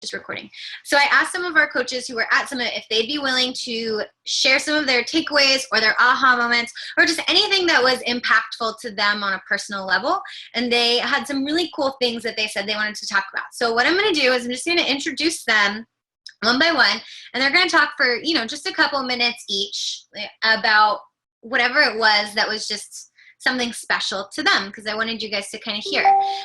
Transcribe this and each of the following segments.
just recording. So I asked some of our coaches who were at Summit if they'd be willing to share some of their takeaways or their aha moments or just anything that was impactful to them on a personal level. And they had some really cool things that they said they wanted to talk about. So what I'm going to do is I'm just going to introduce them one by one, and they're going to talk for, just a couple minutes each about whatever it was that was just something special to them, because I wanted you guys to kind of hear.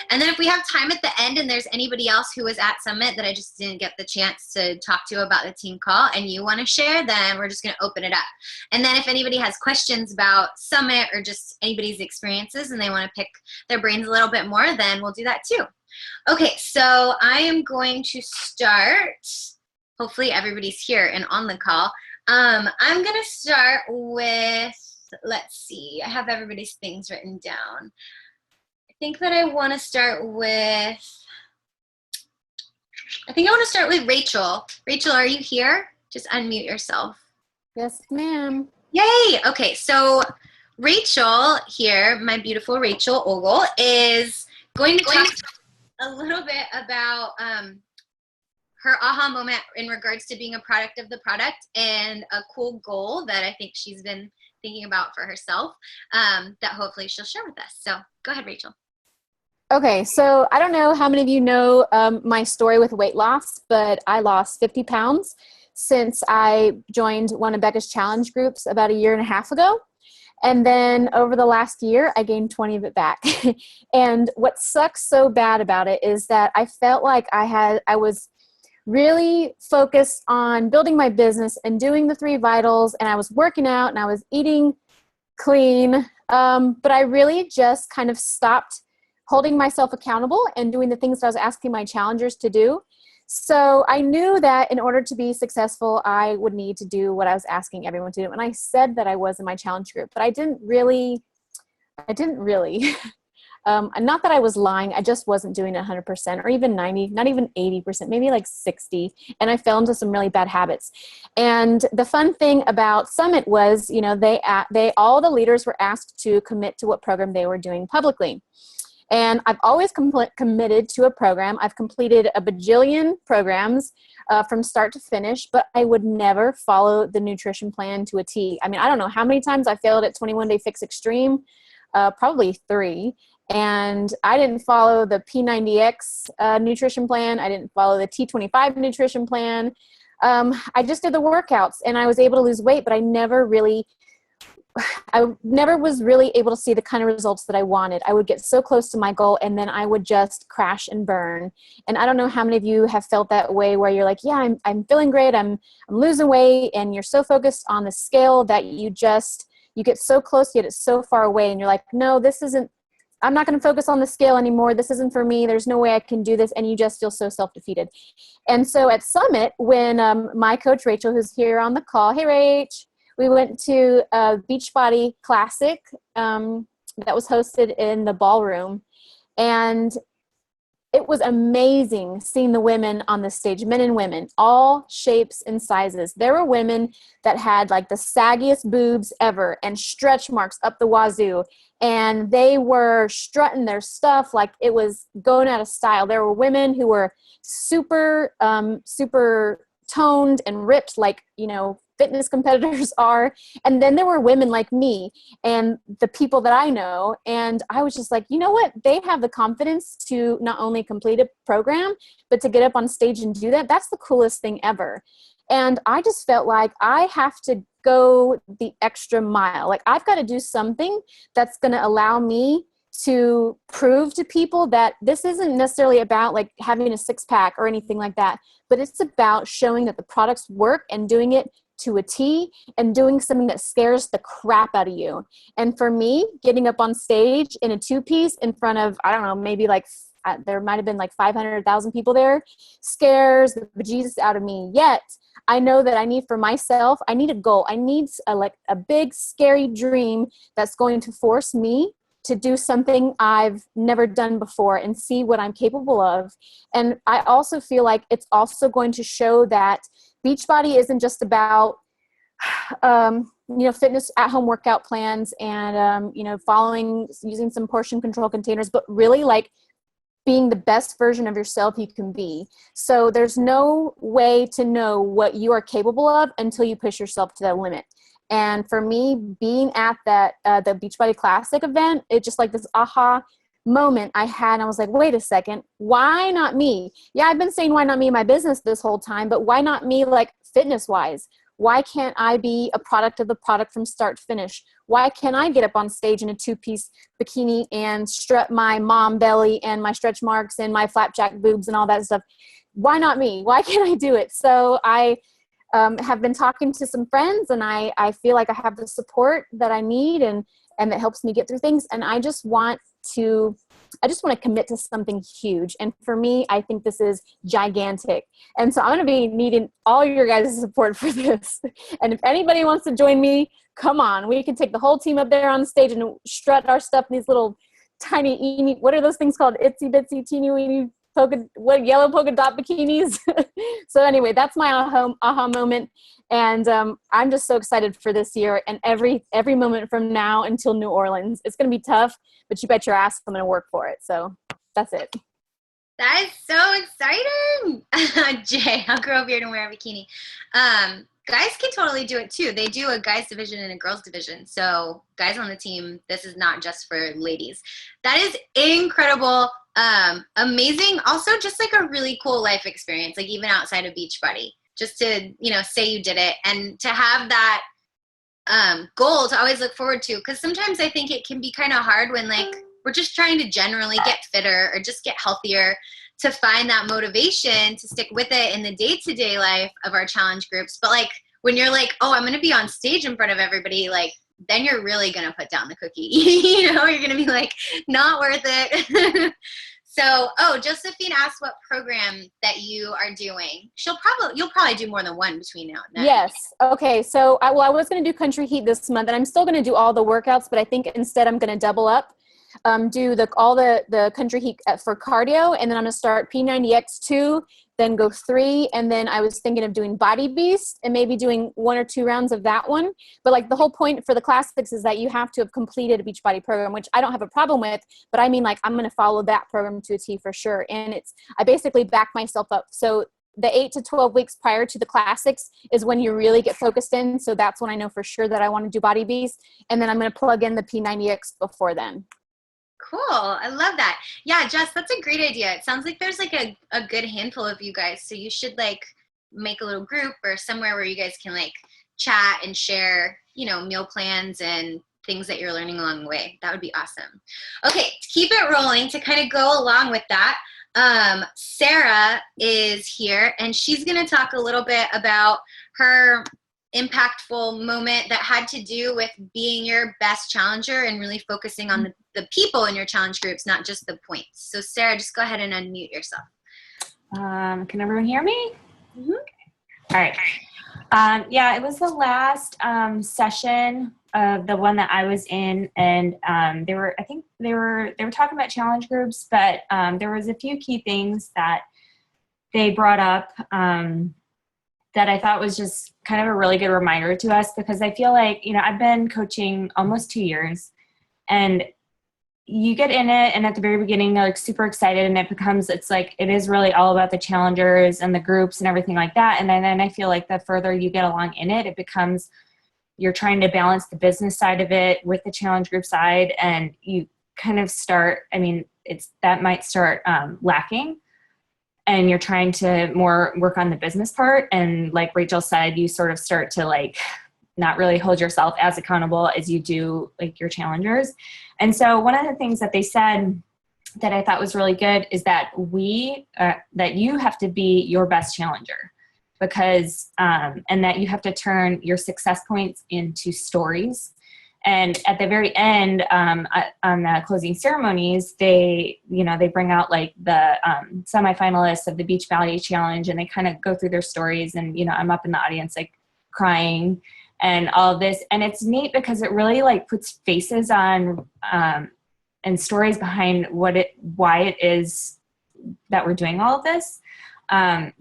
And then if we have time at the end and there's anybody else who was at Summit that I just didn't get the chance to talk to about the team call and you want to share, then we're just going to open it up. And then if anybody has questions about Summit or just anybody's experiences and they want to pick their brains a little bit more, then we'll do that too. Okay, so I am going to start. Hopefully everybody's here and on the call. I'm going to start with, let's see, I have everybody's things written down. I think I want to start with Rachel. Rachel, are you here? Just unmute yourself. Yes, ma'am. Yay! Okay, so Rachel here, my beautiful Rachel Ogle, is going to talk a little bit about her aha moment in regards to being a product of the product and a cool goal that I think she's been thinking about for herself that hopefully she'll share with us. So go ahead, Rachel. Okay, so I don't know how many of you know my story with weight loss, but I lost 50 pounds since I joined one of Becca's challenge groups about 1.5 years ago. And then over the last year, I gained 20 of it back. And what sucks so bad about it is that I felt like I was really focused on building my business and doing the 3 vitals, and I was working out and I was eating clean, but I really just kind of stopped holding myself accountable and doing the things that I was asking my challengers to do. So I knew that in order to be successful, I would need to do what I was asking everyone to do. And I said that I was in my challenge group, but I didn't really. Not that I was lying, I just wasn't doing 100% or even 90, not even 80%, maybe like 60. And I fell into some really bad habits. And the fun thing about Summit was, all the leaders were asked to commit to what program they were doing publicly. And I've always committed to a program. I've completed a bajillion programs from start to finish, but I would never follow the nutrition plan to a T. I mean, I don't know how many times I failed at 21 Day Fix Extreme, probably 3. And I didn't follow the P90X nutrition plan. I didn't follow the T25 nutrition plan. I just did the workouts and I was able to lose weight, but I never was really able to see the kind of results that I wanted. I would get so close to my goal and then I would just crash and burn. And I don't know how many of you have felt that way where you're like, yeah, I'm feeling great. I'm losing weight, and you're so focused on the scale that you get so close yet it's so far away, and you're like, no, I'm not going to focus on the scale anymore. This isn't for me. There's no way I can do this. And you just feel so self-defeated. And so at Summit, when my coach, Rachel, who's here on the call, hey, Rach, we went to a Beachbody Classic that was hosted in the ballroom. And it was amazing seeing the women on the stage, men and women, all shapes and sizes. There were women that had like the saggiest boobs ever and stretch marks up the wazoo. And they were strutting their stuff like it was going out of style. There were women who were super, super toned and ripped like, fitness competitors are. And then there were women like me and the people that I know. And I was just like, you know what? They have the confidence to not only complete a program, but to get up on stage and do that. That's the coolest thing ever. And I just felt like I have to go the extra mile. Like I've got to do something that's going to allow me to prove to people that this isn't necessarily about like having a 6-pack or anything like that, but it's about showing that the products work and doing it to a T and doing something that scares the crap out of you. And for me, getting up on stage in a 2-piece in front of, I don't know, maybe like there might have been like 500,000 people there, scares the bejesus out of me. Yet I know that I need for myself, I need a goal. I need a big scary dream that's going to force me to do something I've never done before and see what I'm capable of. And I also feel like it's also going to show that Beachbody isn't just about, fitness at-home workout plans and, using some portion control containers, but really like being the best version of yourself you can be. So there's no way to know what you are capable of until you push yourself to that limit. And for me, being at that the Beachbody Classic event, it just like this aha moment I had. I was like, wait a second, why not me? Yeah, I've been saying why not me in my business this whole time, but why not me like fitness wise? Why can't I be a product of the product from start to finish? Why can't I get up on stage in a 2-piece bikini and strut my mom belly and my stretch marks and my flapjack boobs and all that stuff? Why not me? Why can't I do it? So I have been talking to some friends, and I feel like I have the support that I need, and that helps me get through things. And I just want to commit to something huge. And for me, I think this is gigantic. And so I'm going to be needing all your guys' support for this. And if anybody wants to join me, come on. We can take the whole team up there on the stage and strut our stuff in these little tiny, what are those things called? Itsy bitsy, teeny weeny, yellow polka dot bikinis. So anyway, that's my aha moment. And I'm just so excited for this year and every moment from now until New Orleans. It's going to be tough, but you bet your ass I'm going to work for it. So that's it. That is so exciting. Jay, I'll grow a beard and wear a bikini. Guys can totally do it too. They do a guys division and a girls division. So guys on the team, this is not just for ladies. That is incredible. Amazing. Also just like a really cool life experience, like even outside of Beachbody, just to, say you did it and to have that goal to always look forward to. Cause sometimes I think it can be kind of hard when like we're just trying to generally get fitter or just get healthier, to find that motivation to stick with it in the day-to-day life of our challenge groups. But like when you're like, oh, I'm going to be on stage in front of everybody, like then you're really going to put down the cookie. You're going to be like, not worth it. So, Josephine asked what program that you are doing. You'll probably do more than one between now and then. Yes. Okay. So I was going to do Country Heat this month, and I'm still going to do all the workouts, but I think instead I'm going to double up, do all the Country Heat for cardio, and then I'm going to start P90X2, then go 3, and then I was thinking of doing Body Beast and maybe doing 1 or 2 rounds of that one. But like the whole point for the classics is that you have to have completed a Beachbody program, which I don't have a problem with, but I mean like I'm going to follow that program to a T for sure. And I basically back myself up. So the 8 to 12 weeks prior to the classics is when you really get focused in. So that's when I know for sure that I want to do Body Beast. And then I'm going to plug in the P90X before then. Cool. I love that. Yeah, Jess, that's a great idea. It sounds like there's like a good handful of you guys. So you should like make a little group or somewhere where you guys can like chat and share, meal plans and things that you're learning along the way. That would be awesome. Okay, to keep it rolling, to kind of go along with that, Sarah is here and she's going to talk a little bit about her impactful moment that had to do with being your best challenger and really focusing on the people in your challenge groups, not just the points. So Sarah, just go ahead and unmute yourself. Can everyone hear me? Mm-hmm. All right. Yeah, it was the last session of the one that I was in, and they were talking about challenge groups, but there was a few key things that they brought up that I thought was just kind of a really good reminder to us, because I feel like, I've been coaching almost 2 years, and you get in it, and at the very beginning, you're like super excited, and it is really all about the challengers and the groups and everything like that. And then I feel like the further you get along in it, it becomes, you're trying to balance the business side of it with the challenge group side, and you kind of start, that might start lacking. And you're trying to more work on the business part. And like Rachel said, you sort of start to like not really hold yourself as accountable as you do like your challengers. And so one of the things that they said that I thought was really good is that that you have to be your best challenger, because, and that you have to turn your success points into stories. And at the very end, on the closing ceremonies, they bring out like the semifinalists of the Beach Valley Challenge, and they kind of go through their stories. And, I'm up in the audience, like crying and all of this. And it's neat because it really like puts faces on, and stories behind why it is that we're doing all of this.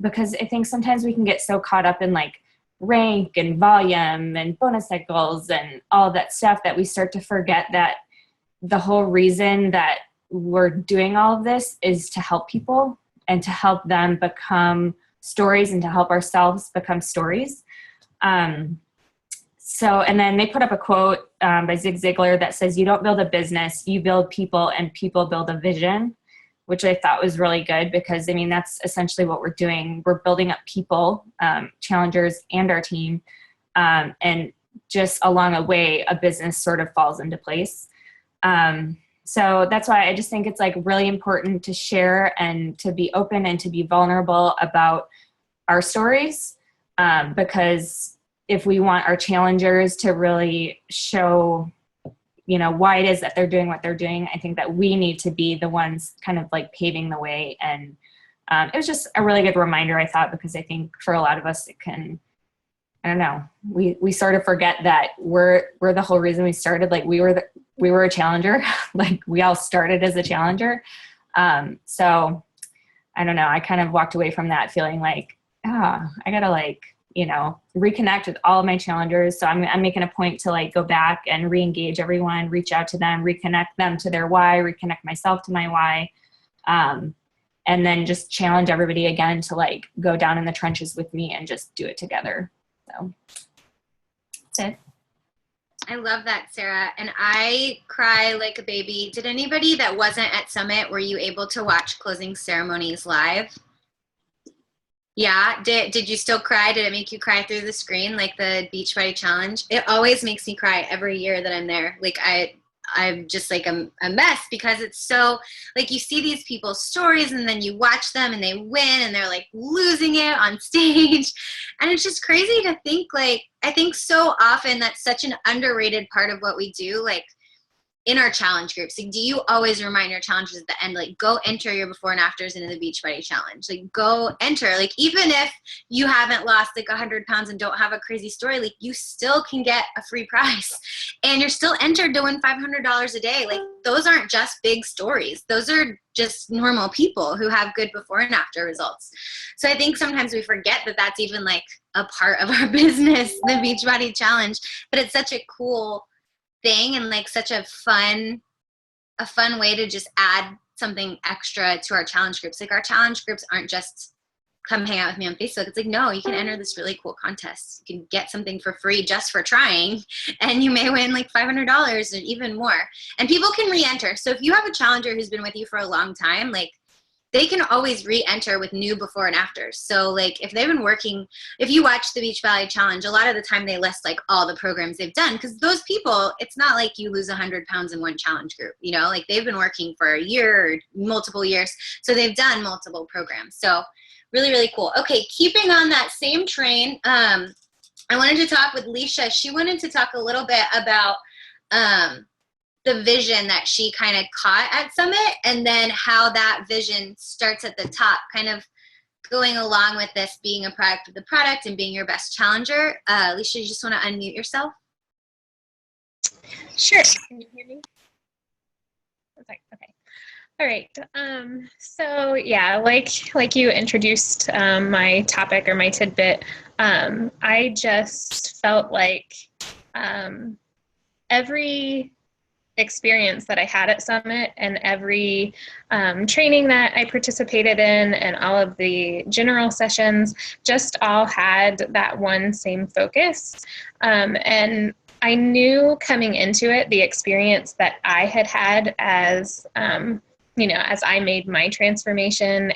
Because I think sometimes we can get so caught up in like rank and volume and bonus cycles and all of that stuff that we start to forget that the whole reason that we're doing all of this is to help people and to help them become stories and to help ourselves become stories. And then they put up a quote by Zig Ziglar that says, "You don't build a business, you build people, and people build a vision," which I thought was really good because, I mean, that's essentially what we're doing. We're building up people, challengers and our team. And just along the way, a business sort of falls into place. So that's why I just think it's like really important to share and to be open and to be vulnerable about our stories. Because if we want our challengers to really show, you know, why it is that they're doing what they're doing, I think that we need to be the ones kind of like paving the way. And it was just a really good reminder, I thought, because I think for a lot of us, it can, I don't know, we sort of forget that we're the whole reason we started. Like we were a challenger, like we all started as a challenger. So I don't know, I kind of walked away from that feeling like, I gotta like, you know, reconnect with all of my challengers. So I'm making a point to like go back and re-engage everyone, reach out to them, reconnect them to their why, reconnect myself to my why. And then just challenge everybody again to like go down in the trenches with me and just do it together. So that's it. I love that, Sarah. And I cry like a baby. Did anybody that wasn't at Summit, were you able to watch closing ceremonies live? Yeah. Did you still cry? Did it make you cry through the screen like the Beachbody Challenge? It always makes me cry every year that I'm there. Like I'm just like a mess because it's so like you see these people's stories and then you watch them and they win and they're like losing it on stage. And it's just crazy to think like, I think so often that's such an underrated part of what we do. Like in our challenge groups, like, do you always remind your challengers at the end, like go enter your before and afters into the Beachbody Challenge, like go enter, like even if you haven't lost like 100 pounds and don't have a crazy story, like you still can get a free prize and you're still entered to win $500 a day. Like those aren't just big stories. Those are just normal people who have good before and after results. So I think sometimes we forget that that's even like a part of our business, the Beachbody Challenge, but it's such a cool thing and like such a fun way to just add something extra to our challenge groups. Like our challenge groups aren't just come hang out with me on Facebook. It's like, no, you can enter this really cool contest. You can get something for free just for trying and you may win like $500 or even more. And people can re-enter. So if you have a challenger who's been with you for a long time, like they can always re-enter with new before and afters. So like if they've been working, if you watch the Beachbody Challenge, a lot of the time they list like all the programs they've done because those people, it's not like you lose 100 pounds in one challenge group, you know, like they've been working for a year or multiple years. So they've done multiple programs. So really, really cool. Okay, keeping on that same train, I wanted to talk with Leisha. She wanted to talk a little bit about the vision that she kind of caught at Summit and then how that vision starts at the top, kind of going along with this being a product of the product and being your best challenger. Leisha, you just want to unmute yourself? Sure. Can you hear me? Okay. All right. So yeah, like you introduced my topic or my tidbit, I just felt like every experience that I had at Summit and every training that I participated in and all of the general sessions just all had that one same focus. And I knew coming into it, the experience that I had as, as I made my transformation,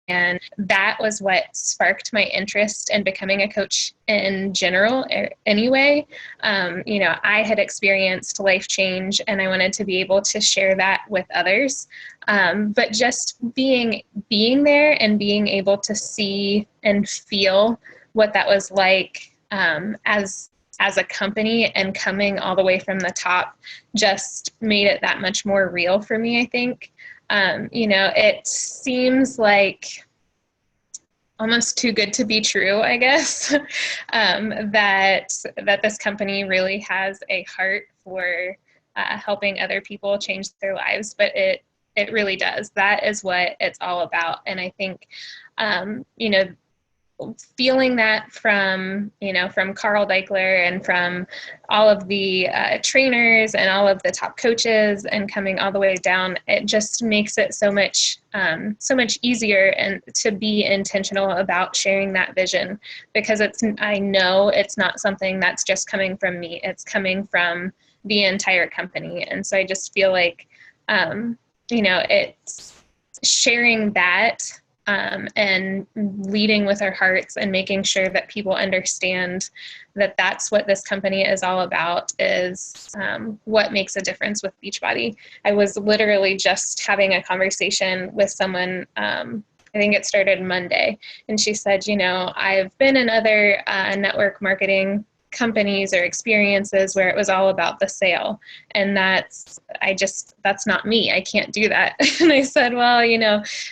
and that was what sparked my interest in becoming a coach in general anyway. I had experienced life change and I wanted to be able to share that with others. But just being there and being able to see and feel what that was like as a company and coming all the way from the top just made it that much more real for me, I think. It seems like almost too good to be true, I guess, that this company really has a heart for helping other people change their lives, but it really does. That is what it's all about. And I think, feeling that from, from Carl Deichler and from all of the trainers and all of the top coaches and coming all the way down, it just makes it so much easier and to be intentional about sharing that vision, because I know it's not something that's just coming from me. It's coming from the entire company. And so I just feel like, it's sharing that, and leading with our hearts and making sure that people understand that that's what this company is all about, is what makes a difference with Beachbody. I was literally just having a conversation with someone, I think it started Monday, and she said, I've been in other network marketing companies or experiences where it was all about the sale, and that's not me. I can't do that. And I said, well,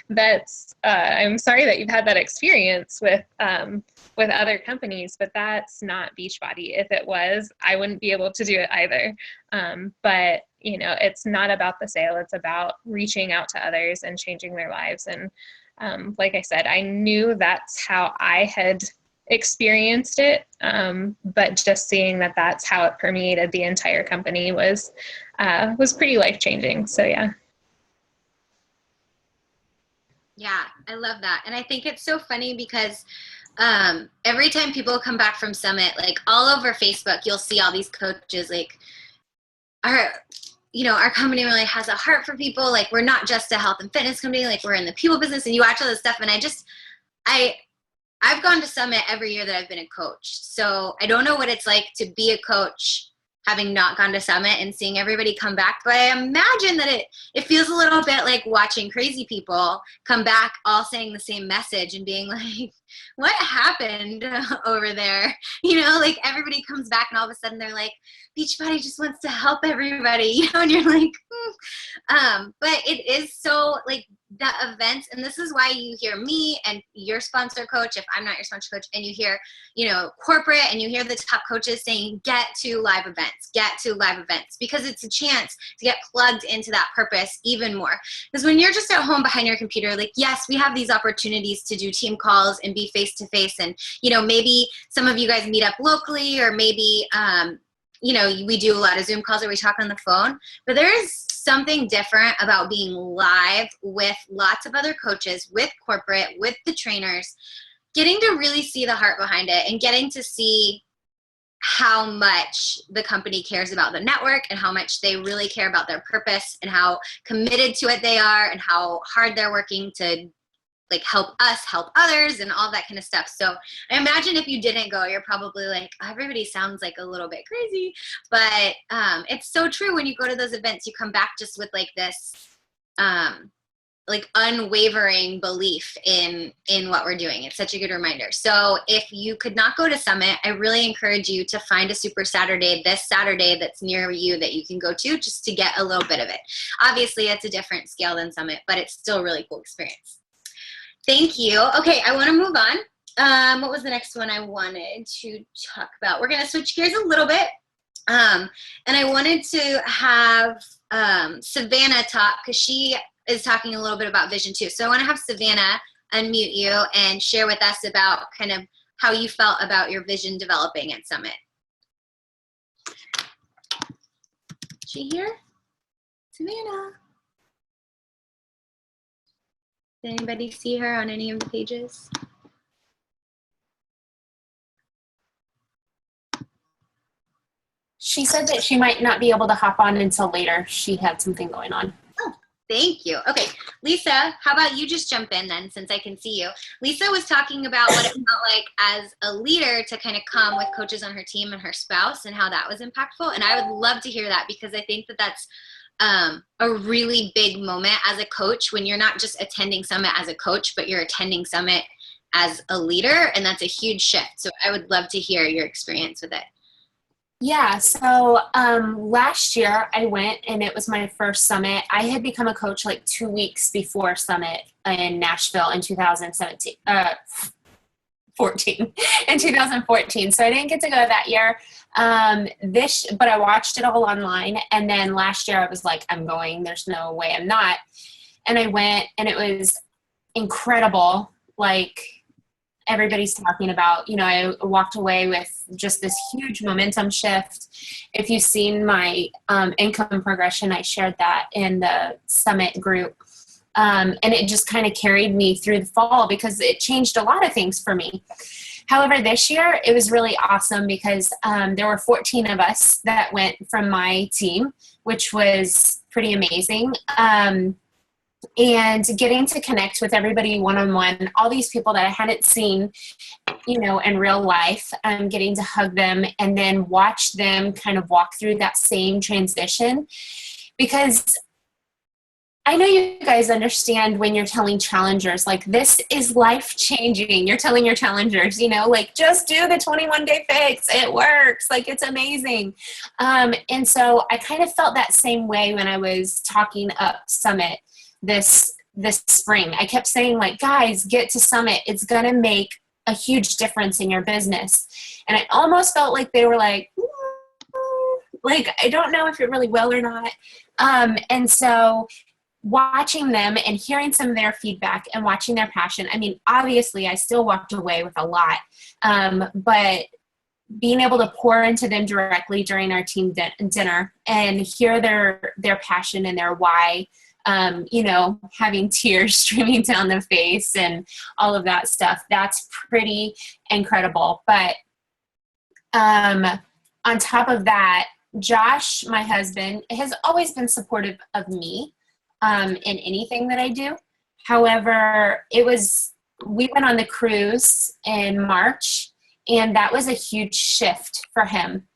that's I'm sorry that you've had that experience with other companies, but that's not Beachbody. If it was, I wouldn't be able to do it either. But it's not about the sale. It's about reaching out to others and changing their lives. And like I said, I knew that's how I had experienced it, but just seeing that that's how it permeated the entire company was pretty life-changing. So yeah. Yeah, I love that. And I think it's so funny because every time people come back from Summit, like all over Facebook, you'll see all these coaches like, our company really has a heart for people. Like, we're not just a health and fitness company, like we're in the people business, and you watch all this stuff. And I've gone to Summit every year that I've been a coach. So I don't know what it's like to be a coach having not gone to Summit and seeing everybody come back. But I imagine that it feels a little bit like watching crazy people come back all saying the same message and being like, what happened over there? Like everybody comes back and all of a sudden they're like, Beachbody just wants to help everybody, and you're like, but it is so like the events, and this is why you hear me and your sponsor coach, if I'm not your sponsor coach, and you hear, corporate, and you hear the top coaches saying, get to live events, because it's a chance to get plugged into that purpose even more. Because when you're just at home behind your computer, like, yes, we have these opportunities to do team calls and be face-to-face, and, maybe some of you guys meet up locally, or maybe, we do a lot of Zoom calls or we talk on the phone, but there is something different about being live with lots of other coaches, with corporate, with the trainers, getting to really see the heart behind it and getting to see how much the company cares about the network and how much they really care about their purpose and how committed to it they are and how hard they're working to like help us help others and all that kind of stuff. So I imagine if you didn't go, you're probably like, oh, everybody sounds like a little bit crazy, but it's so true. When you go to those events, you come back just with like this like unwavering belief in what we're doing. It's such a good reminder. So if you could not go to Summit, I really encourage you to find a Super Saturday this Saturday that's near you that you can go to, just to get a little bit of it. Obviously it's a different scale than Summit, but it's still a really cool experience. Thank you. Okay, I want to move on. What was the next one I wanted to talk about? We're going to switch gears a little bit. And I wanted to have Savannah talk, because she is talking a little bit about vision too. So I want to have Savannah unmute you and share with us about kind of how you felt about your vision developing at Summit. Is she here? Savannah. Did anybody see her on any of the pages? She said that she might not be able to hop on until later. She had something going on. Oh, thank you. Okay, Lisa, how about you just jump in then, since I can see you. Lisa was talking about what it felt like as a leader to kind of come with coaches on her team and her spouse and how that was impactful. And I would love to hear that, because I think that that's a really big moment as a coach, when you're not just attending Summit as a coach, but you're attending Summit as a leader, and that's a huge shift. So I would love to hear your experience with it. Yeah, so last year I went, and it was my first Summit. I had become a coach like 2 weeks before Summit in Nashville in 2014. In 2014. So I didn't get to go that year. But I watched it all online. And then last year I was like, I'm going, there's no way I'm not. And I went, and it was incredible. Like, everybody's talking about. You know, I walked away with just this huge momentum shift. If you've seen my income progression, I shared that in the summit group. And it just kind of carried me through the fall because it changed a lot of things for me. However, this year it was really awesome because there were 14 of us that went from my team, which was pretty amazing. And getting to connect with everybody one-on-one, all these people that I hadn't seen, you know, in real life, getting to hug them and then watch them kind of walk through that same transition. Because I know you guys understand when you're telling challengers, like, this is life-changing. You're telling your challengers, you know, like, just do the 21-day fix. It works. Like, it's amazing. And so I kind of felt that same way when I was talking up Summit this spring. I kept saying, like, guys, get to Summit. It's going to make a huge difference in your business. And I almost felt like they were like, like, I don't know if it really will or not. And so watching them and hearing some of their feedback and watching their passion. I mean, obviously I still walked away with a lot, but being able to pour into them directly during our team dinner and hear their passion and their why, you know, having tears streaming down the face and all of that stuff, that's pretty incredible. But on top of that, Josh, my husband, has always been supportive of me in anything that I do. However, we went on the cruise in March, and that was a huge shift for him.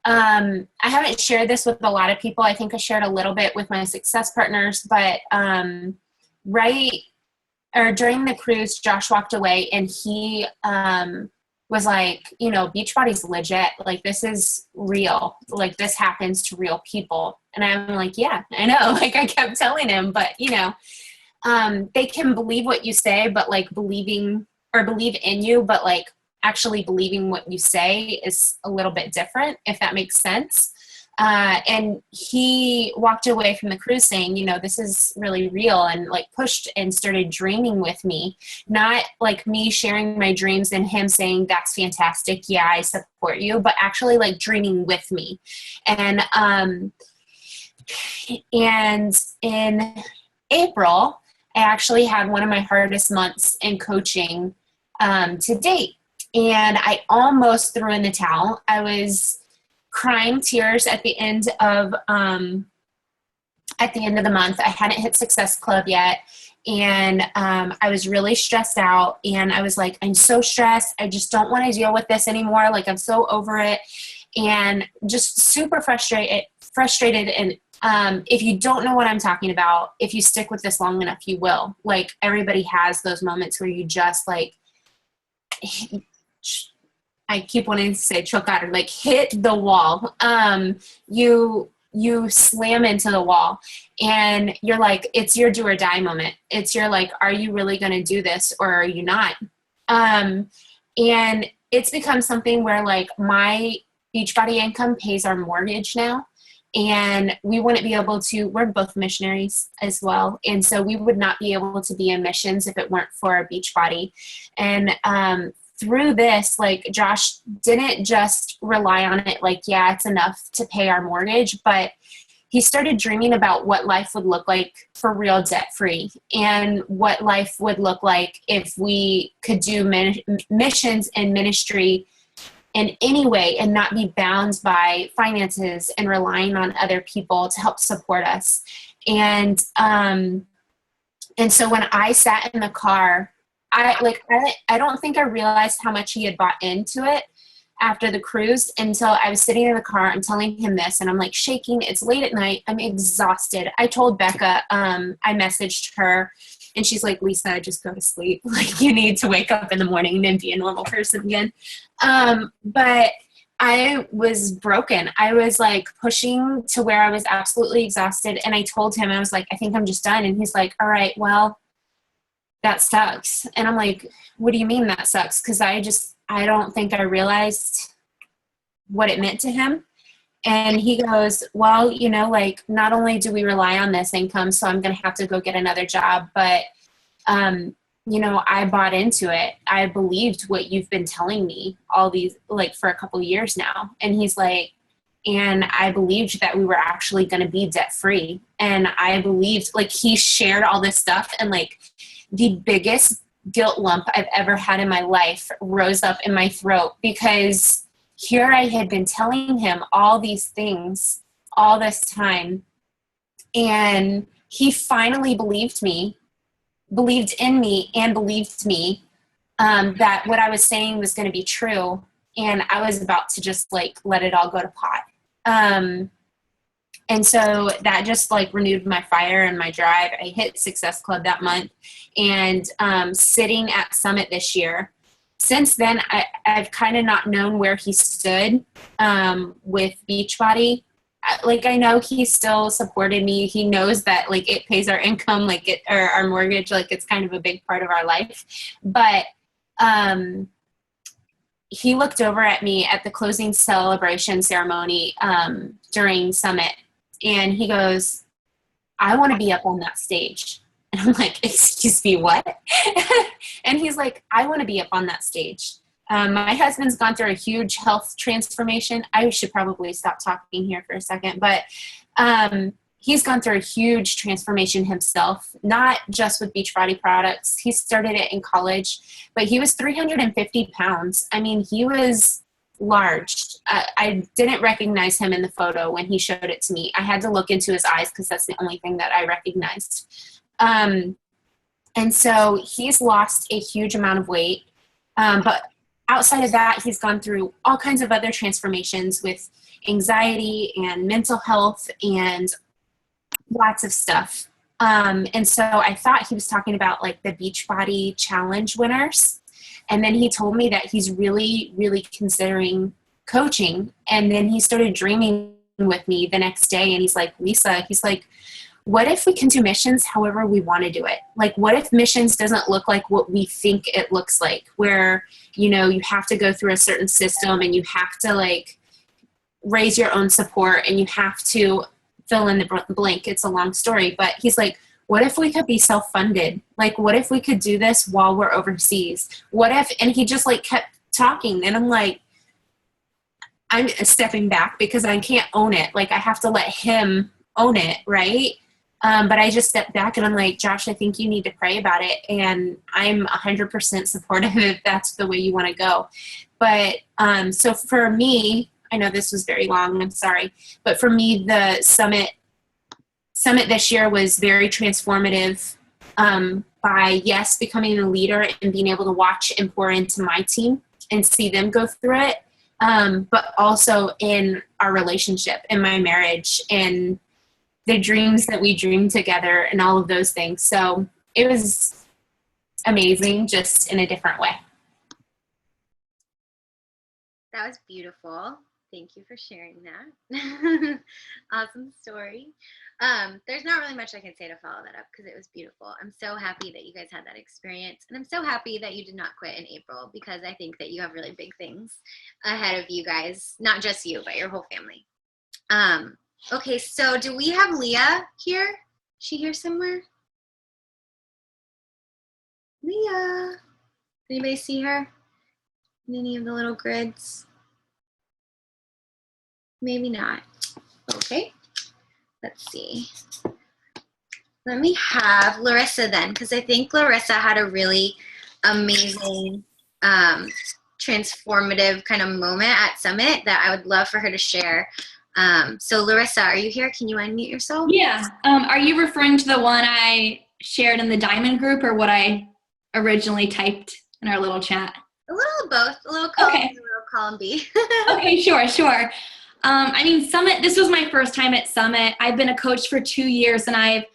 I haven't shared this with a lot of people. I think I shared a little bit with my success partners, but during the cruise, Josh walked away and he was like, you know, Beachbody's legit. Like, this is real. Like, this happens to real people. And I'm like, yeah, I know. Like, I kept telling him, but, you know, they can believe what you say, but like believe in you, but like actually believing what you say is a little bit different, if that makes sense. And he walked away from the cruise saying, you know, this is really real, and like pushed and started dreaming with me, not like me sharing my dreams and him saying, that's fantastic. Yeah, I support you, but actually like dreaming with me. And in April, I actually had one of my hardest months in coaching to date. And I almost threw in the towel. I was crying tears at the end of the month. I hadn't hit Success Club yet. And I was really stressed out. And I was like, I'm so stressed. I just don't want to deal with this anymore. Like, I'm so over it. And just super frustrated. And if you don't know what I'm talking about, if you stick with this long enough, you will. Like, everybody has those moments where you just like, I keep wanting to say choke out, or like hit the wall. You slam into the wall and you're like, it's your do or die moment. It's your like, are you really going to do this or are you not? And it's become something where like my Beachbody income pays our mortgage now. And we wouldn't be able to, we're both missionaries as well. And so we would not be able to be in missions if it weren't for Beachbody. And through this, like, Josh didn't just rely on it like, yeah, it's enough to pay our mortgage, but he started dreaming about what life would look like for real debt-free, and what life would look like if we could do missions and ministry in any way and not be bound by finances and relying on other people to help support us. And so when I sat in the car, I don't think I realized how much he had bought into it after the cruise until I was sitting in the car. I'm telling him this and I'm like shaking. It's late at night. I'm exhausted. I told Becca, I messaged her and she's like, Lisa, just go to sleep. Like, you need to wake up in the morning and be a normal person again. But I was broken. I was like pushing to where I was absolutely exhausted. And I told him, I was like, I think I'm just done. And he's like, all right, well, that sucks. And I'm like, what do you mean that sucks? Because I don't think I realized what it meant to him. And he goes, well, you know, like, not only do we rely on this income, so I'm going to have to go get another job, but you know, I bought into it. I believed what you've been telling me all these, like, for a couple of years now. And he's like, and I believed that we were actually going to be debt free. And I believed, like, he shared all this stuff, and like the biggest guilt lump I've ever had in my life rose up in my throat, because here I had been telling him all these things all this time. And he finally believed in me, that what I was saying was going to be true. And I was about to just like let it all go to pot. And so that just like renewed my fire and my drive. I hit Success Club that month, and sitting at Summit this year. Since then, I've kind of not known where he stood with Beachbody. Like, I know he still supported me. He knows that like it pays our income, like it, or our mortgage, like it's kind of a big part of our life. But he looked over at me at the closing celebration ceremony during Summit, and he goes, "I want to be up on that stage." And I'm like, "Excuse me, what?" And he's like, "I want to be up on that stage. My husband's gone through a huge health transformation." I should probably stop talking here for a second, but he's gone through a huge transformation himself, not just with Beachbody products. He started it in college, but he was 350 pounds. I mean, he was large. I didn't recognize him in the photo when he showed it to me. I had to look into his eyes because that's the only thing that I recognized. And so he's lost a huge amount of weight. But outside of that, he's gone through all kinds of other transformations with anxiety and mental health and lots of stuff. And so I thought he was talking about like the Beachbody Challenge winners. And then he told me that he's really, really considering coaching. And then he started dreaming with me the next day. And he's like, "Lisa," he's like, "what if we can do missions however we want to do it? Like, what if missions doesn't look like what we think it looks like, where, you know, you have to go through a certain system and you have to like raise your own support and you have to fill in the blank." It's a long story, but he's like, "what if we could be self-funded? Like, what if we could do this while we're overseas? What if," and he just like kept talking. And I'm like, I'm stepping back because I can't own it. Like, I have to let him own it. Right. But I just stepped back and I'm like, "Josh, I think you need to pray about it." And I'm 100% supportive if that's the way you want to go. But so for me, I know this was very long, I'm sorry, but for me, the summit this year was very transformative by, yes, becoming a leader and being able to watch and pour into my team and see them go through it, but also in our relationship, in my marriage, and the dreams that we dreamed together and all of those things. So it was amazing, just in a different way. That was beautiful. Thank you for sharing that. Awesome story. There's not really much I can say to follow that up because it was beautiful. I'm so happy that you guys had that experience. And I'm so happy that you did not quit in April, because I think that you have really big things ahead of you guys, not just you, but your whole family. Okay, so do we have Leah here? Is she here somewhere? Leah. Anybody see her in any of the little grids? Maybe not. Okay, let's see. Let me have Larissa then, because I think Larissa had a really amazing transformative kind of moment at Summit that I would love for her to share. So Larissa, are you here? Can you unmute yourself? Yeah. Are you referring to the one I shared in the Diamond group, or what I originally typed in our little chat? A little of both. A little column A, a little column B. Okay, sure. I mean, Summit, this was my first time at Summit. I've been a coach for 2 years, and I've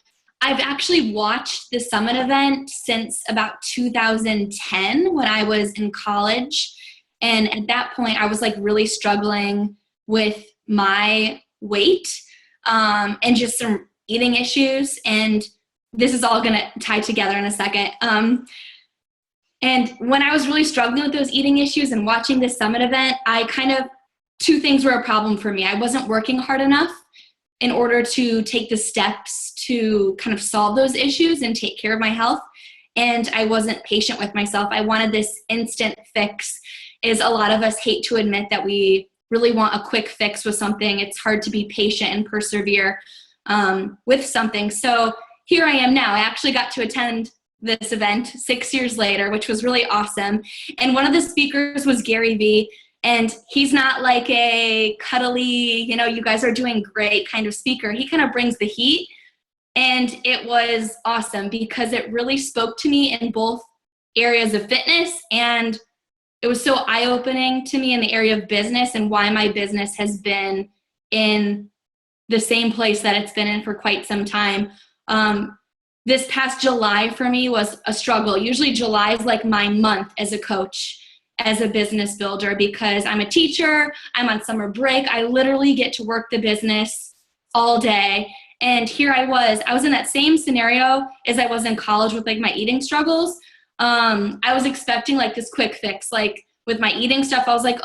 actually watched the Summit event since about 2010 when I was in college. And at that point, I was like really struggling with my weight and just some eating issues. And this is all going to tie together in a second. And when I was really struggling with those eating issues and watching this Summit event, two things were a problem for me. I wasn't working hard enough in order to take the steps to kind of solve those issues and take care of my health. and I wasn't patient with myself. I wanted this instant fix. Is a lot of us hate to admit that we really want a quick fix with something. It's hard to be patient and persevere with something. So here I am now. I actually got to attend this event 6 years later, which was really awesome. And one of the speakers was Gary Vee. And he's not like a cuddly, you guys are doing great kind of speaker. He kind of brings the heat. And it was awesome because it really spoke to me in both areas of fitness, and it was so eye-opening to me in the area of business and why my business has been in the same place that it's been in for quite some time. This past July for me was a struggle. Usually July is like my month as a coach, as a business builder, because I'm a teacher, I'm on summer break, I literally get to work the business all day. And here I was in that same scenario as I was in college with like my eating struggles. I was expecting like this quick fix, like with my eating stuff, I was like,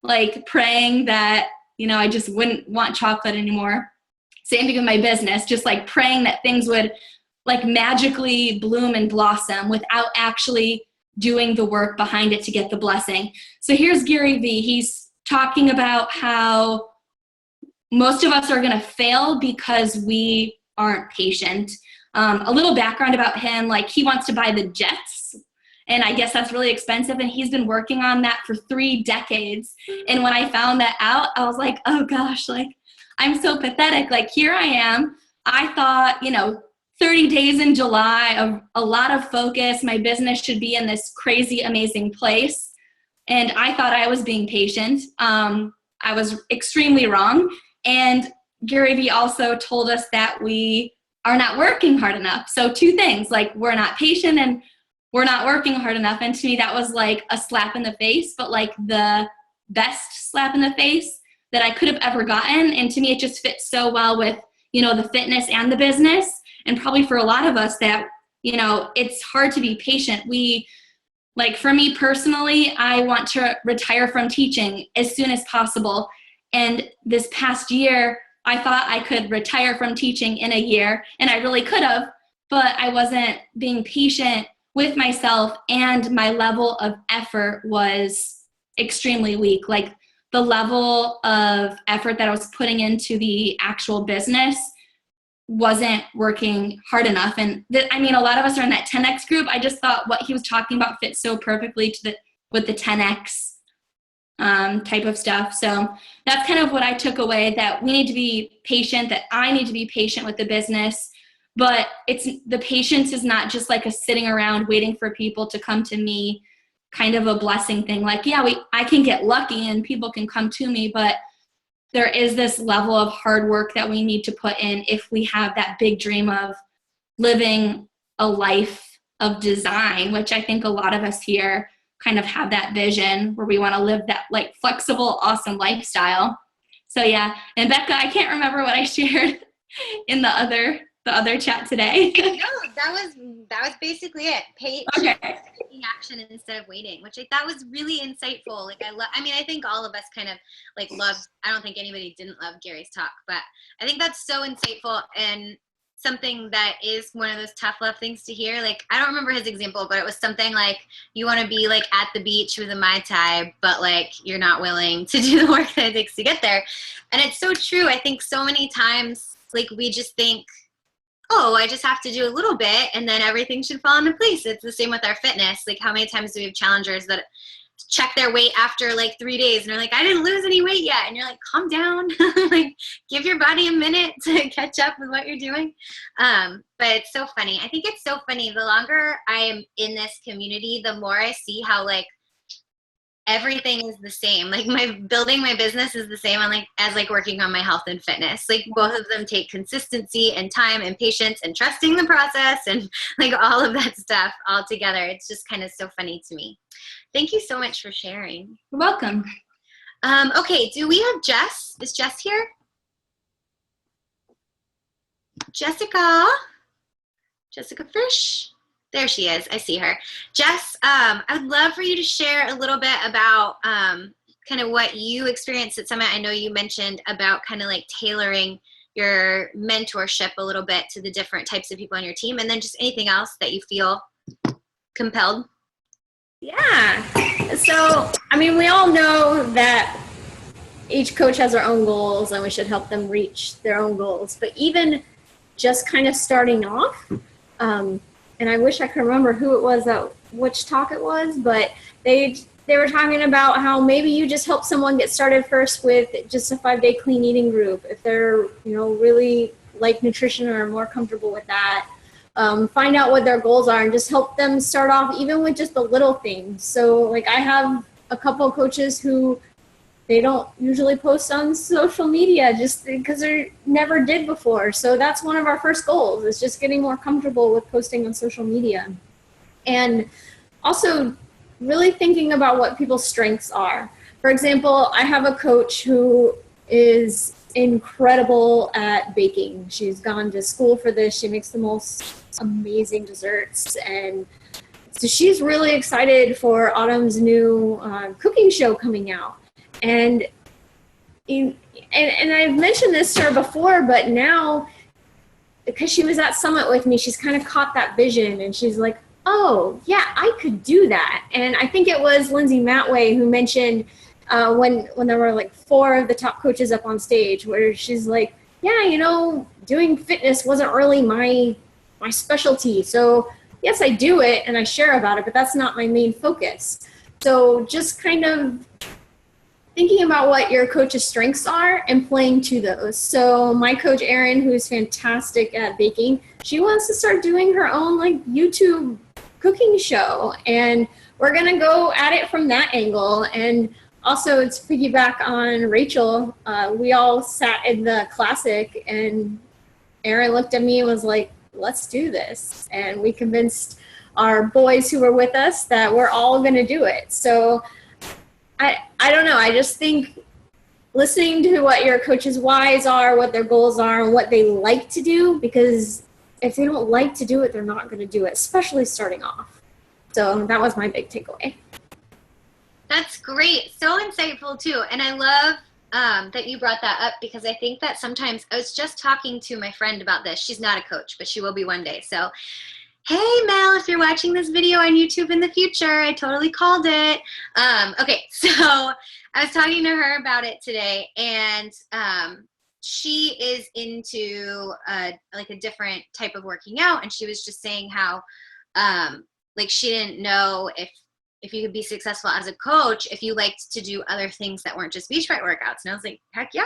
like praying that, I just wouldn't want chocolate anymore. Same thing with my business, just like praying that things would like magically bloom and blossom without actually doing the work behind it to get the blessing. So here's Gary Vee. He's talking about how most of us are going to fail because we aren't patient. A little background about him, like he wants to buy the jets, and I guess that's really expensive, and he's been working on that for 3 decades. And when I found that out, I was like, oh gosh, like I'm so pathetic. Like here I am. I thought, 30 days in July of a lot of focus. My business should be in this crazy, amazing place. And I thought I was being patient. I was extremely wrong. And Gary Vee also told us that we are not working hard enough. So 2 things, like we're not patient and we're not working hard enough. And to me, that was like a slap in the face, but like the best slap in the face that I could have ever gotten. And to me, it just fits so well with, the fitness and the business. And probably for a lot of us that, it's hard to be patient. Like for me personally, I want to retire from teaching as soon as possible. And this past year, I thought I could retire from teaching in a year, and I really could have, but I wasn't being patient with myself, and my level of effort was extremely weak. Like the level of effort that I was putting into the actual business wasn't working hard enough. And a lot of us are in that 10X group. I just thought what he was talking about fit so perfectly with the 10X type of stuff. So that's kind of what I took away, that we need to be patient, that I need to be patient with the business. But the patience is not just like a sitting around waiting for people to come to me kind of a blessing thing. Like, yeah, I can get lucky and people can come to me, but there is this level of hard work that we need to put in if we have that big dream of living a life of design, which I think a lot of us here kind of have that vision where we want to live that like flexible, awesome lifestyle. So yeah, and Becca, I can't remember what I shared in the other chat today. No, that was basically it. Taking action instead of waiting, which I thought was really insightful. Like I think all of us kind of like loved. I don't think anybody didn't love Gary's talk, but I think that's so insightful and something that is one of those tough love things to hear. Like I don't remember his example, but it was something like you want to be like at the beach with a Mai Tai, but like you're not willing to do the work that it takes to get there. And it's so true. I think so many times like we just think, oh, I just have to do a little bit and then everything should fall into place. It's the same with our fitness. Like how many times do we have challengers that check their weight after like 3 days and they're like, I didn't lose any weight yet. And you're like, calm down. Like give your body a minute to catch up with what you're doing. But it's so funny. I think it's so funny. The longer I am in this community, the more I see how like everything is the same. Like building my business is the same as working on my health and fitness. Like both of them take consistency and time and patience and trusting the process and like all of that stuff all together. It's just kind of so funny to me. Thank you so much for sharing. You're welcome. Okay, do we have Jess? Is Jess here? Jessica Fish? There she is. I see her. Jess, I would love for you to share a little bit about kind of what you experienced at Summit. I know you mentioned about kind of like tailoring your mentorship a little bit to the different types of people on your team, and then just anything else that you feel compelled. Yeah. So, I mean, we all know that each coach has their own goals and we should help them reach their own goals. But even just kind of starting off, and I wish I could remember who it was, which talk it was, but they were talking about how maybe you just help someone get started first with just a 5-day clean eating group if they're, really like nutrition or are more comfortable with that. Find out what their goals are and just help them start off even with just the little things. So like I have a couple of coaches who they don't usually post on social media just because they never did before. So that's one of our first goals, is just getting more comfortable with posting on social media. And also really thinking about what people's strengths are. For example, I have a coach who is incredible at baking. She's gone to school for this. She makes the most amazing desserts. And so she's really excited for Autumn's new cooking show coming out. And I've mentioned this to her before, but now, because she was at Summit with me, she's kind of caught that vision, and she's like, oh, yeah, I could do that. And I think it was Lindsay Matway who mentioned when there were like 4 of the top coaches up on stage, where she's like, yeah, doing fitness wasn't really my specialty. So yes, I do it and I share about it, but that's not my main focus. So just kind of thinking about what your coach's strengths are and playing to those. So my coach, Erin, who's fantastic at baking, she wants to start doing her own like YouTube cooking show. And we're going to go at it from that angle. And also to piggyback on Rachel, we all sat in the classic and Erin looked at me and was like, let's do this. And we convinced our boys who were with us that we're all going to do it. So I don't know. I just think listening to what your coach's whys are, what their goals are, and what they like to do, because if they don't like to do it, they're not going to do it, especially starting off. So that was my big takeaway. That's great. So insightful too. And I love that you brought that up, because I think that sometimes I was just talking to my friend about this. She's not a coach, but she will be one day. So hey, Mel, if you're watching this video on YouTube in the future, I totally called it. Okay, so I was talking to her about it today, and she is into like a different type of working out, and she was just saying how like she didn't know if you could be successful as a coach if you liked to do other things that weren't just Beachbody workouts. And I was like, heck yeah.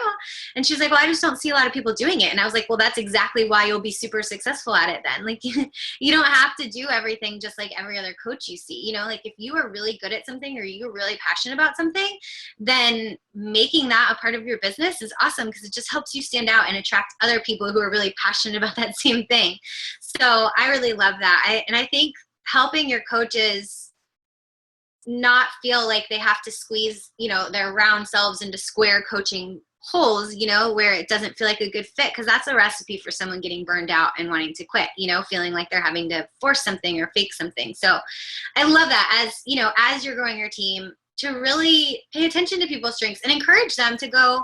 And she's like, well, I just don't see a lot of people doing it. And I was like, well, that's exactly why you'll be super successful at it then. Like, you don't have to do everything just like every other coach you see. Like if you are really good at something or you're really passionate about something, then making that a part of your business is awesome, because it just helps you stand out and attract other people who are really passionate about that same thing. So I really love that. And I think helping your coaches not feel like they have to squeeze, their round selves into square coaching holes, where it doesn't feel like a good fit, because that's a recipe for someone getting burned out and wanting to quit, feeling like they're having to force something or fake something. So I love that as you're growing your team, to really pay attention to people's strengths and encourage them to go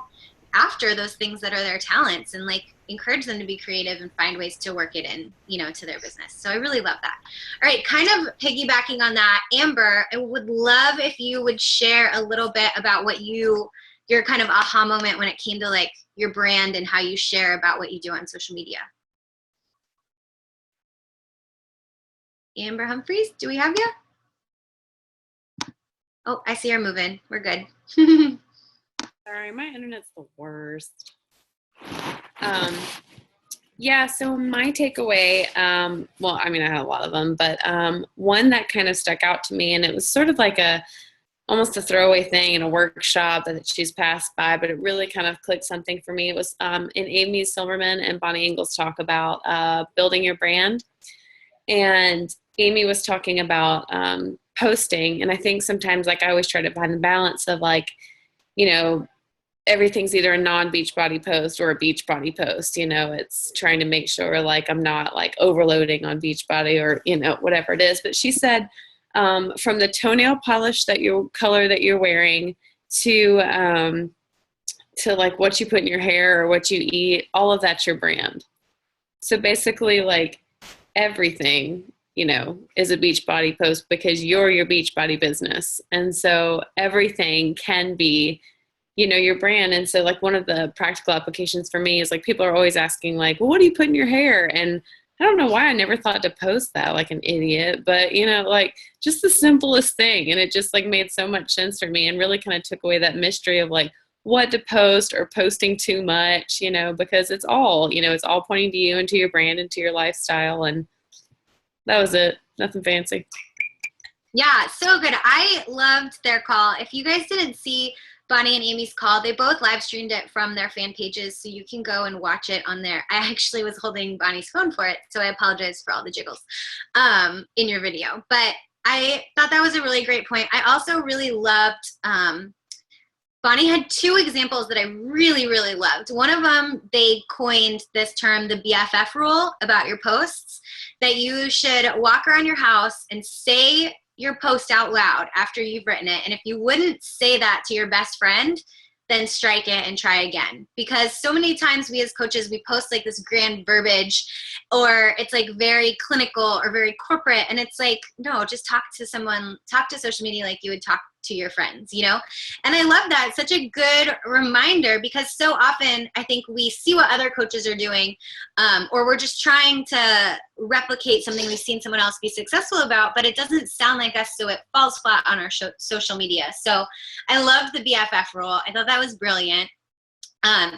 after those things that are their talents, and like encourage them to be creative and find ways to work it in, to their business. So I really love that. All right, kind of piggybacking on that, Amber, I would love if you would share a little bit about what your kind of aha moment when it came to like your brand and how you share about what you do on social media. Amber Humphreys, do we have you? Oh, I see her moving. We're good. Sorry, my internet's the worst. Yeah, so my takeaway, well, I mean, I had a lot of them, but one that kind of stuck out to me, and it was sort of like almost a throwaway thing in a workshop that she's passed by, but it really kind of clicked something for me. It was in Amy Silverman and Bonnie Ingles talk about building your brand. And Amy was talking about posting, and I think sometimes, like, I always try to find the balance of, like, everything's either a non-Beachbody post or a Beachbody post. It's trying to make sure, like, I'm not like overloading on Beachbody or, whatever it is. But she said, from the toenail polish color that you're wearing to to like what you put in your hair or what you eat, all of that's your brand. So basically like everything, you know, is a Beachbody post because you're your Beachbody business. And so everything can be, you know, your brand. And so like one of the practical applications for me is like people are always asking like, well, what do you put in your hair? And I don't know why I never thought to post that like an idiot, but you know, like just the simplest thing. And it just like made so much sense for me and really kind of took away that mystery of like what to post or posting too much, you know, because it's all, you know, it's all pointing to you and to your brand and to your lifestyle. And that was it. Nothing fancy. Yeah, so good. I loved their call. If you guys didn't see Bonnie and Amy's call, they both live streamed it from their fan pages, so you can go and watch it on there. I actually was holding Bonnie's phone for it, so I apologize for all the jiggles in your video. But I thought that was a really great point. I also really loved, Bonnie had two examples that I really, really loved. One of them, they coined this term, the BFF rule, about your posts, that you should walk around your house and say your post out loud after you've written it. And if you wouldn't say that to your best friend, then strike it and try again. Because so many times we as coaches, we post like this grand verbiage, or it's like very clinical or very corporate. And it's like, no, just talk to someone, talk to social media like you would talk to your friends, you know? And I love that. It's such a good reminder, because so often I think we see what other coaches are doing, or we're just trying to replicate something we've seen someone else be successful about, but it doesn't sound like us, so it falls flat on our social media. So I love the BFF rule. I thought that was brilliant.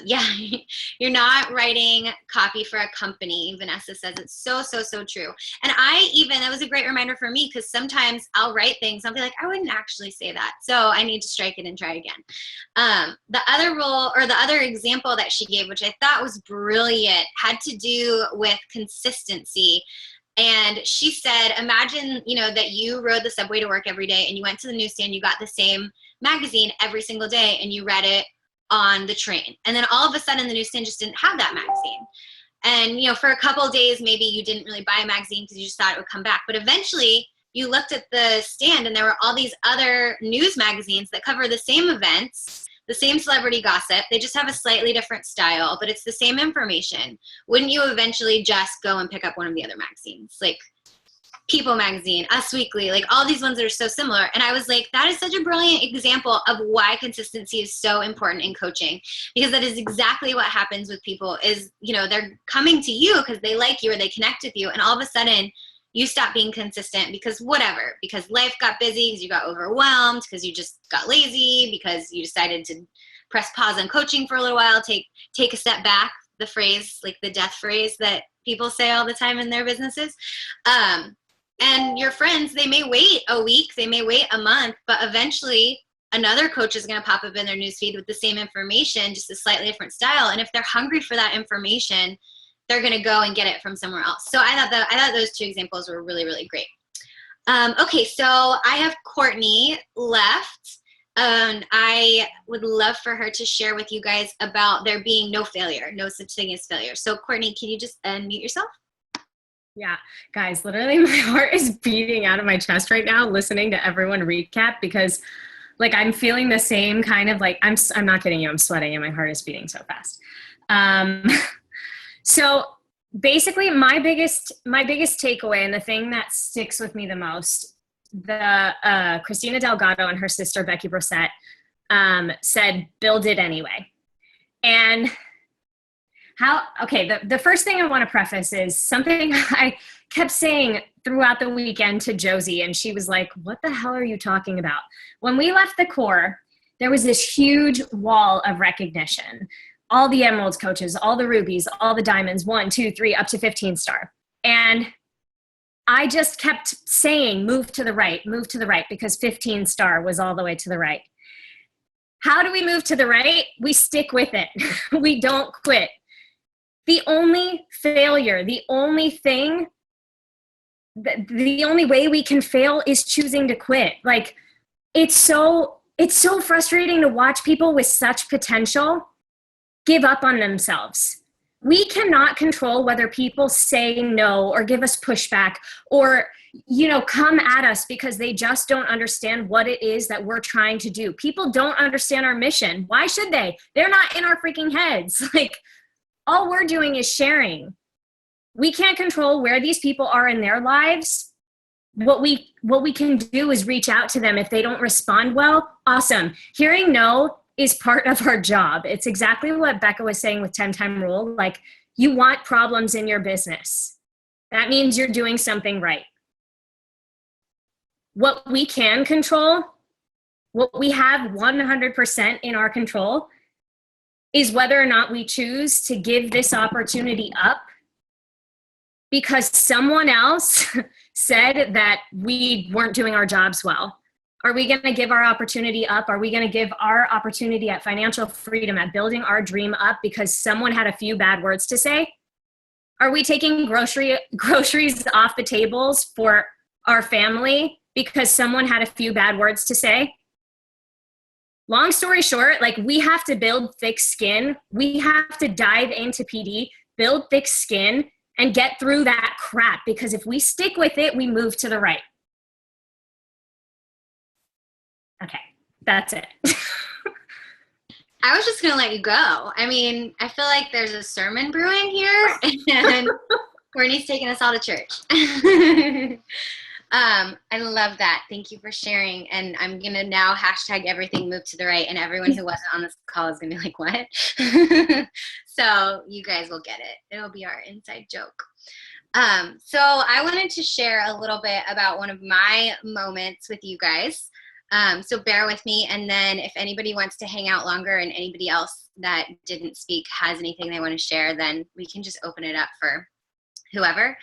Yeah, you're not writing copy for a company. Vanessa says it's so, so, so true. And that was a great reminder for me, because sometimes I'll write things, I'll be like, I wouldn't actually say that. So I need to strike it and try again. The other rule, or the other example that she gave, which I thought was brilliant, had to do with consistency. And she said, imagine, you know, that you rode the subway to work every day and you went to the newsstand, you got the same magazine every single day and you read it on the train. And then all of a sudden the newsstand just didn't have that magazine. And, you know, for a couple of days, maybe you didn't really buy a magazine because you just thought it would come back. But eventually you looked at the stand and there were all these other news magazines that cover the same events, the same celebrity gossip. They just have a slightly different style, but it's the same information. Wouldn't you eventually just go and pick up one of the other magazines? Like People Magazine, Us Weekly, like all these ones that are so similar. And I was like, that is such a brilliant example of why consistency is so important in coaching, because that is exactly what happens with people is, you know, they're coming to you because they like you or they connect with you. And all of a sudden you stop being consistent because whatever, because life got busy, because you got overwhelmed, because you just got lazy, because you decided to press pause on coaching for a little while, take a step back, the phrase, like the death phrase that people say all the time in their businesses. And your friends, they may wait a week, they may wait a month, but eventually another coach is going to pop up in their newsfeed with the same information, just a slightly different style. And if they're hungry for that information, they're going to go and get it from somewhere else. So I thought those two examples were really, really great. Okay, so I have Courtney left. I would love for her to share with you guys about there being no failure, no such thing as failure. So Courtney, can you just unmute yourself? Yeah, guys, literally my heart is beating out of my chest right now listening to everyone recap, because like I'm feeling the same kind of like, I'm not kidding you, I'm sweating and my heart is beating so fast. So basically my biggest takeaway and the thing that sticks with me the most, Christina Delgado and her sister Becky Brissett said, build it anyway. And the first thing I want to preface is something I kept saying throughout the weekend to Josie, and she was like, what the hell are you talking about? When we left the core, there was this huge wall of recognition. All the Emeralds coaches, all the Rubies, all the Diamonds, 1, 2, 3, up to 15 star. And I just kept saying, move to the right, because 15 star was all the way to the right. How do we move to the right? We stick with it. We don't quit. The only failure, the only thing, the only way we can fail is choosing to quit. Like, it's so frustrating to watch people with such potential give up on themselves. We cannot control whether people say no or give us pushback or, come at us because they just don't understand what it is that we're trying to do. People don't understand our mission. Why should they? They're not in our freaking heads. Like, all we're doing is sharing. We can't control where these people are in their lives. What we can do is reach out to them. If they don't respond well, awesome. Hearing no is part of our job. It's exactly what Becca was saying with 10-time rule. Like, you want problems in your business. That means you're doing something right. What we can control, what we have 100% in our control, is whether or not we choose to give this opportunity up because someone else said that we weren't doing our jobs well. Are we going to give our opportunity up? Are we going to give our opportunity at financial freedom, at building our dream up because someone had a few bad words to say? Are we taking groceries off the tables for our family because someone had a few bad words to say? Long story short, like, we have to build thick skin. We have to dive into PD, build thick skin, and get through that crap, because if we stick with it, we move to the right. Okay, that's it. I was just going to let you go. I mean, I feel like there's a sermon brewing here, and Courtney's taking us all to church. I love that. Thank you for sharing. And I'm going to now hashtag everything move to the right, and everyone who wasn't on this call is going to be like, what? So you guys will get it. It'll be our inside joke. So I wanted to share a little bit about one of my moments with you guys. So bear with me. And then if anybody wants to hang out longer and anybody else that didn't speak has anything they want to share, then we can just open it up for whoever.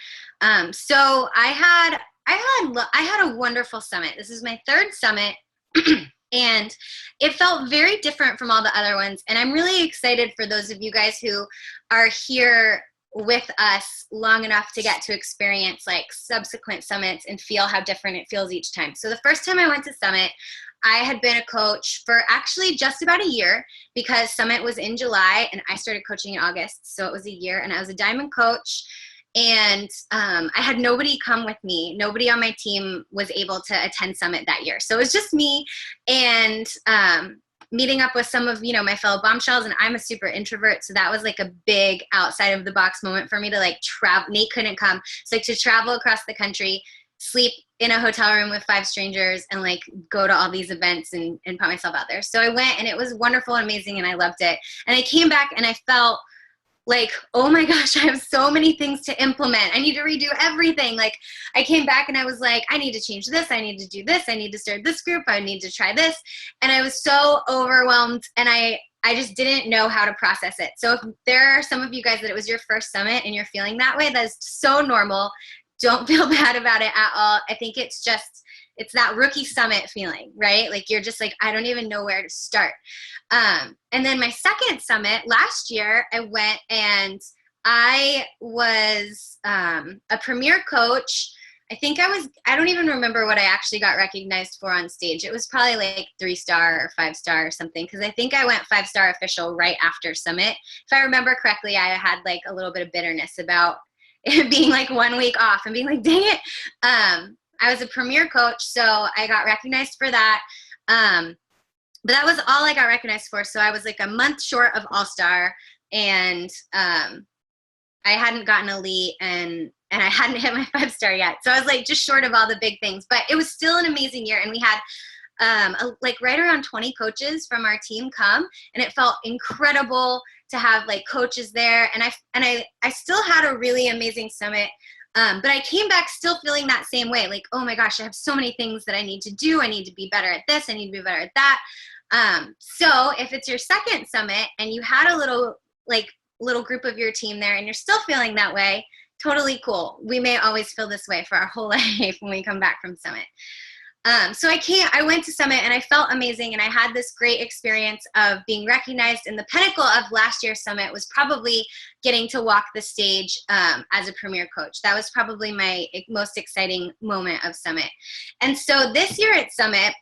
So I had a wonderful summit. This is my third summit. And it felt very different from all the other ones. And I'm really excited for those of you guys who are here with us long enough to get to experience like subsequent summits and feel how different it feels each time. So the first time I went to Summit, I had been a coach for actually just about a year, because Summit was in July and I started coaching in August. So it was a year, and I was a diamond coach. And I had nobody come with me. Nobody on my team was able to attend Summit that year. So it was just me and meeting up with some of, my fellow bombshells. And I'm a super introvert. So that was like a big outside of the box moment for me to like travel. Nate couldn't come. So like to travel across the country, sleep in a hotel room with 5 strangers, and like go to all these events and put myself out there. So I went, and it was wonderful and amazing, and I loved it. And I came back and I felt like, oh my gosh, I have so many things to implement. I need to redo everything. Like, I came back and I was like, I need to change this. I need to do this. I need to start this group. I need to try this. And I was so overwhelmed, and I just didn't know how to process it. So if there are some of you guys that it was your first summit and you're feeling that way, that's so normal. Don't feel bad about it at all. I think it's that rookie summit feeling, right? Like, you're just like, I don't even know where to start. And then my second summit last year, I went and I was a premier coach. I don't even remember what I actually got recognized for on stage. It was probably like 3-star or 5-star or something, because I think I went 5-star official right after Summit. If I remember correctly, I had like a little bit of bitterness about it being like 1 week off and being like, dang it. I was a premier coach, so I got recognized for that. But that was all I got recognized for. So I was like a month short of All-Star, and I hadn't gotten elite, and I hadn't hit my 5-star yet. So I was like just short of all the big things, but it was still an amazing year. And we had like right around 20 coaches from our team come, and it felt incredible to have like coaches there. And I still had a really amazing summit. But I came back still feeling that same way. Like, oh my gosh, I have so many things that I need to do. I need to be better at this. I need to be better at that. So if it's your second summit and you had a little group of your team there and you're still feeling that way, totally cool. We may always feel this way for our whole life when we come back from Summit. So I went to Summit and I felt amazing, and I had this great experience of being recognized. And the pinnacle of last year's Summit was probably getting to walk the stage as a premier coach. That was probably my most exciting moment of Summit. And so this year at Summit,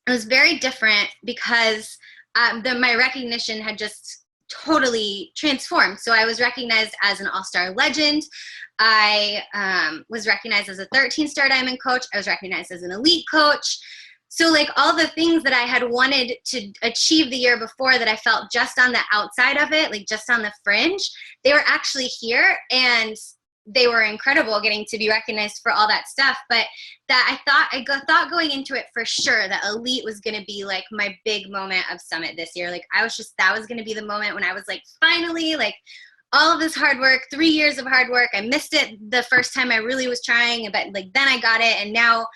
it was very different because my recognition had just totally transformed. So I was recognized as an all-star legend. I was recognized as a 13-star diamond coach. I was recognized as an elite coach. So like all the things that I had wanted to achieve the year before that I felt just on the outside of it, like just on the fringe, they were actually here, and they were incredible getting to be recognized for all that stuff. But that I thought going into it for sure that elite was going to be like my big moment of Summit this year. Like that was going to be the moment when I was like, finally, like all of this hard work, 3 years of hard work. I missed it the first time I really was trying, but like then I got it, and now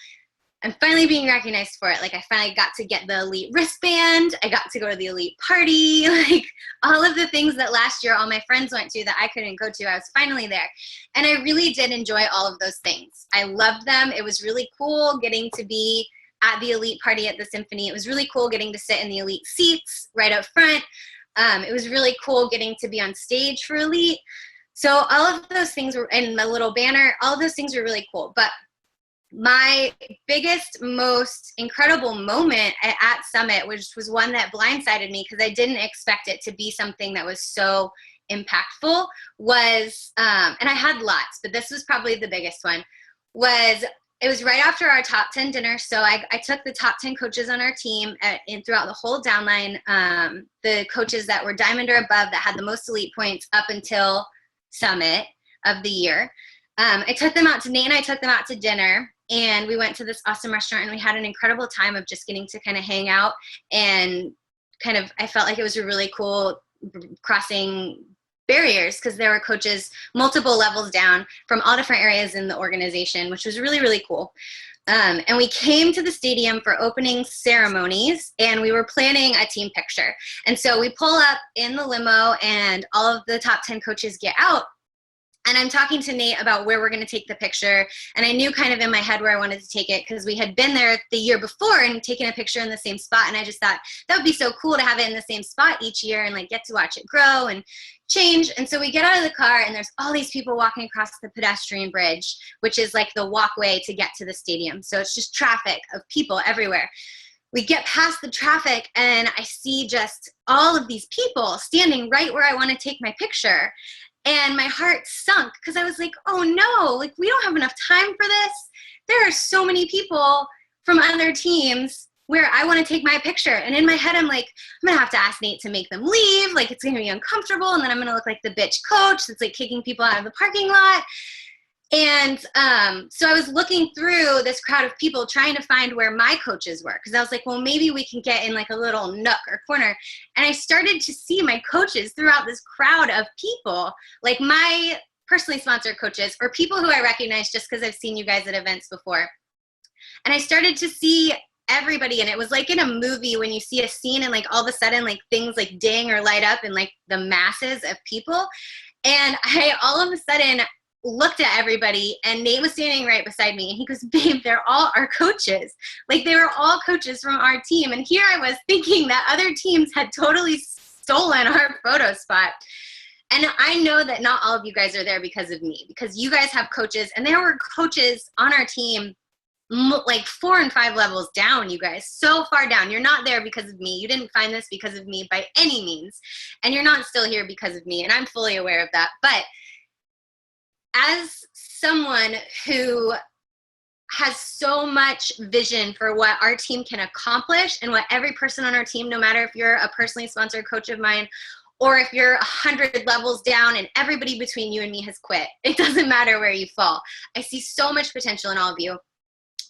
I'm finally being recognized for it. Like I finally got to get the elite wristband. I got to go to the elite party. Like all of the things that last year all my friends went to that I couldn't go to, I was finally there. And I really did enjoy all of those things. I loved them. It was really cool getting to be at the elite party at the Symphony. It was really cool getting to sit in the elite seats right up front. It was really cool getting to be on stage for elite. So all of those things were, and the little banner, all of those things were really cool. But my biggest, most incredible moment at Summit, which was one that blindsided me because I didn't expect it to be something that was so impactful, was, and I had lots, but this was probably the biggest one, it was right after our top 10 dinner. So I took the top 10 coaches on our team and throughout the whole downline, the coaches that were diamond or above that had the most elite points up until Summit of the year. I took them out to Nate and I took them out to dinner, and we went to this awesome restaurant, and we had an incredible time of just getting to kind of hang out, and kind of, I felt like it was a really cool crossing barriers because there were coaches multiple levels down from all different areas in the organization, which was really, really cool. And we came to the stadium for opening ceremonies, and we were planning a team picture. And so we pull up in the limo, and all of the top 10 coaches get out. And I'm talking to Nate about where we're going to take the picture. And I knew kind of in my head where I wanted to take it because we had been there the year before and taken a picture in the same spot. And I just thought that would be so cool to have it in the same spot each year and like get to watch it grow and change. And so we get out of the car, and there's all these people walking across the pedestrian bridge, which is like the walkway to get to the stadium. So it's just traffic of people everywhere. We get past the traffic, and I see just all of these people standing right where I want to take my picture. And my heart sunk because I was like, oh no, like we don't have enough time for this. There are so many people from other teams where I want to take my picture. And in my head, I'm like, I'm going to have to ask Nate to make them leave. Like it's going to be uncomfortable. And then I'm going to look like the bitch coach that's like kicking people out of the parking lot. And so I was looking through this crowd of people trying to find where my coaches were, because I was like, well, maybe we can get in like a little nook or corner. And I started to see my coaches throughout this crowd of people, like my personally sponsored coaches or people who I recognize just because I've seen you guys at events before. And I started to see everybody, and it was like in a movie when you see a scene and like all of a sudden like things like ding or light up in like the masses of people. And I all of a sudden looked at everybody, and Nate was standing right beside me, and he goes, babe, they're all our coaches. Like they were all coaches from our team. And here I was thinking that other teams had totally stolen our photo spot. And I know that not all of you guys are there because of me, because you guys have coaches, and there were coaches on our team like 4 and 5 levels down, you guys, so far down. You're not there because of me. You didn't find this because of me by any means. And you're not still here because of me. And I'm fully aware of that. But as someone who has so much vision for what our team can accomplish and what every person on our team, no matter if you're a personally sponsored coach of mine or if you're 100 levels down and everybody between you and me has quit, it doesn't matter where you fall. I see so much potential in all of you.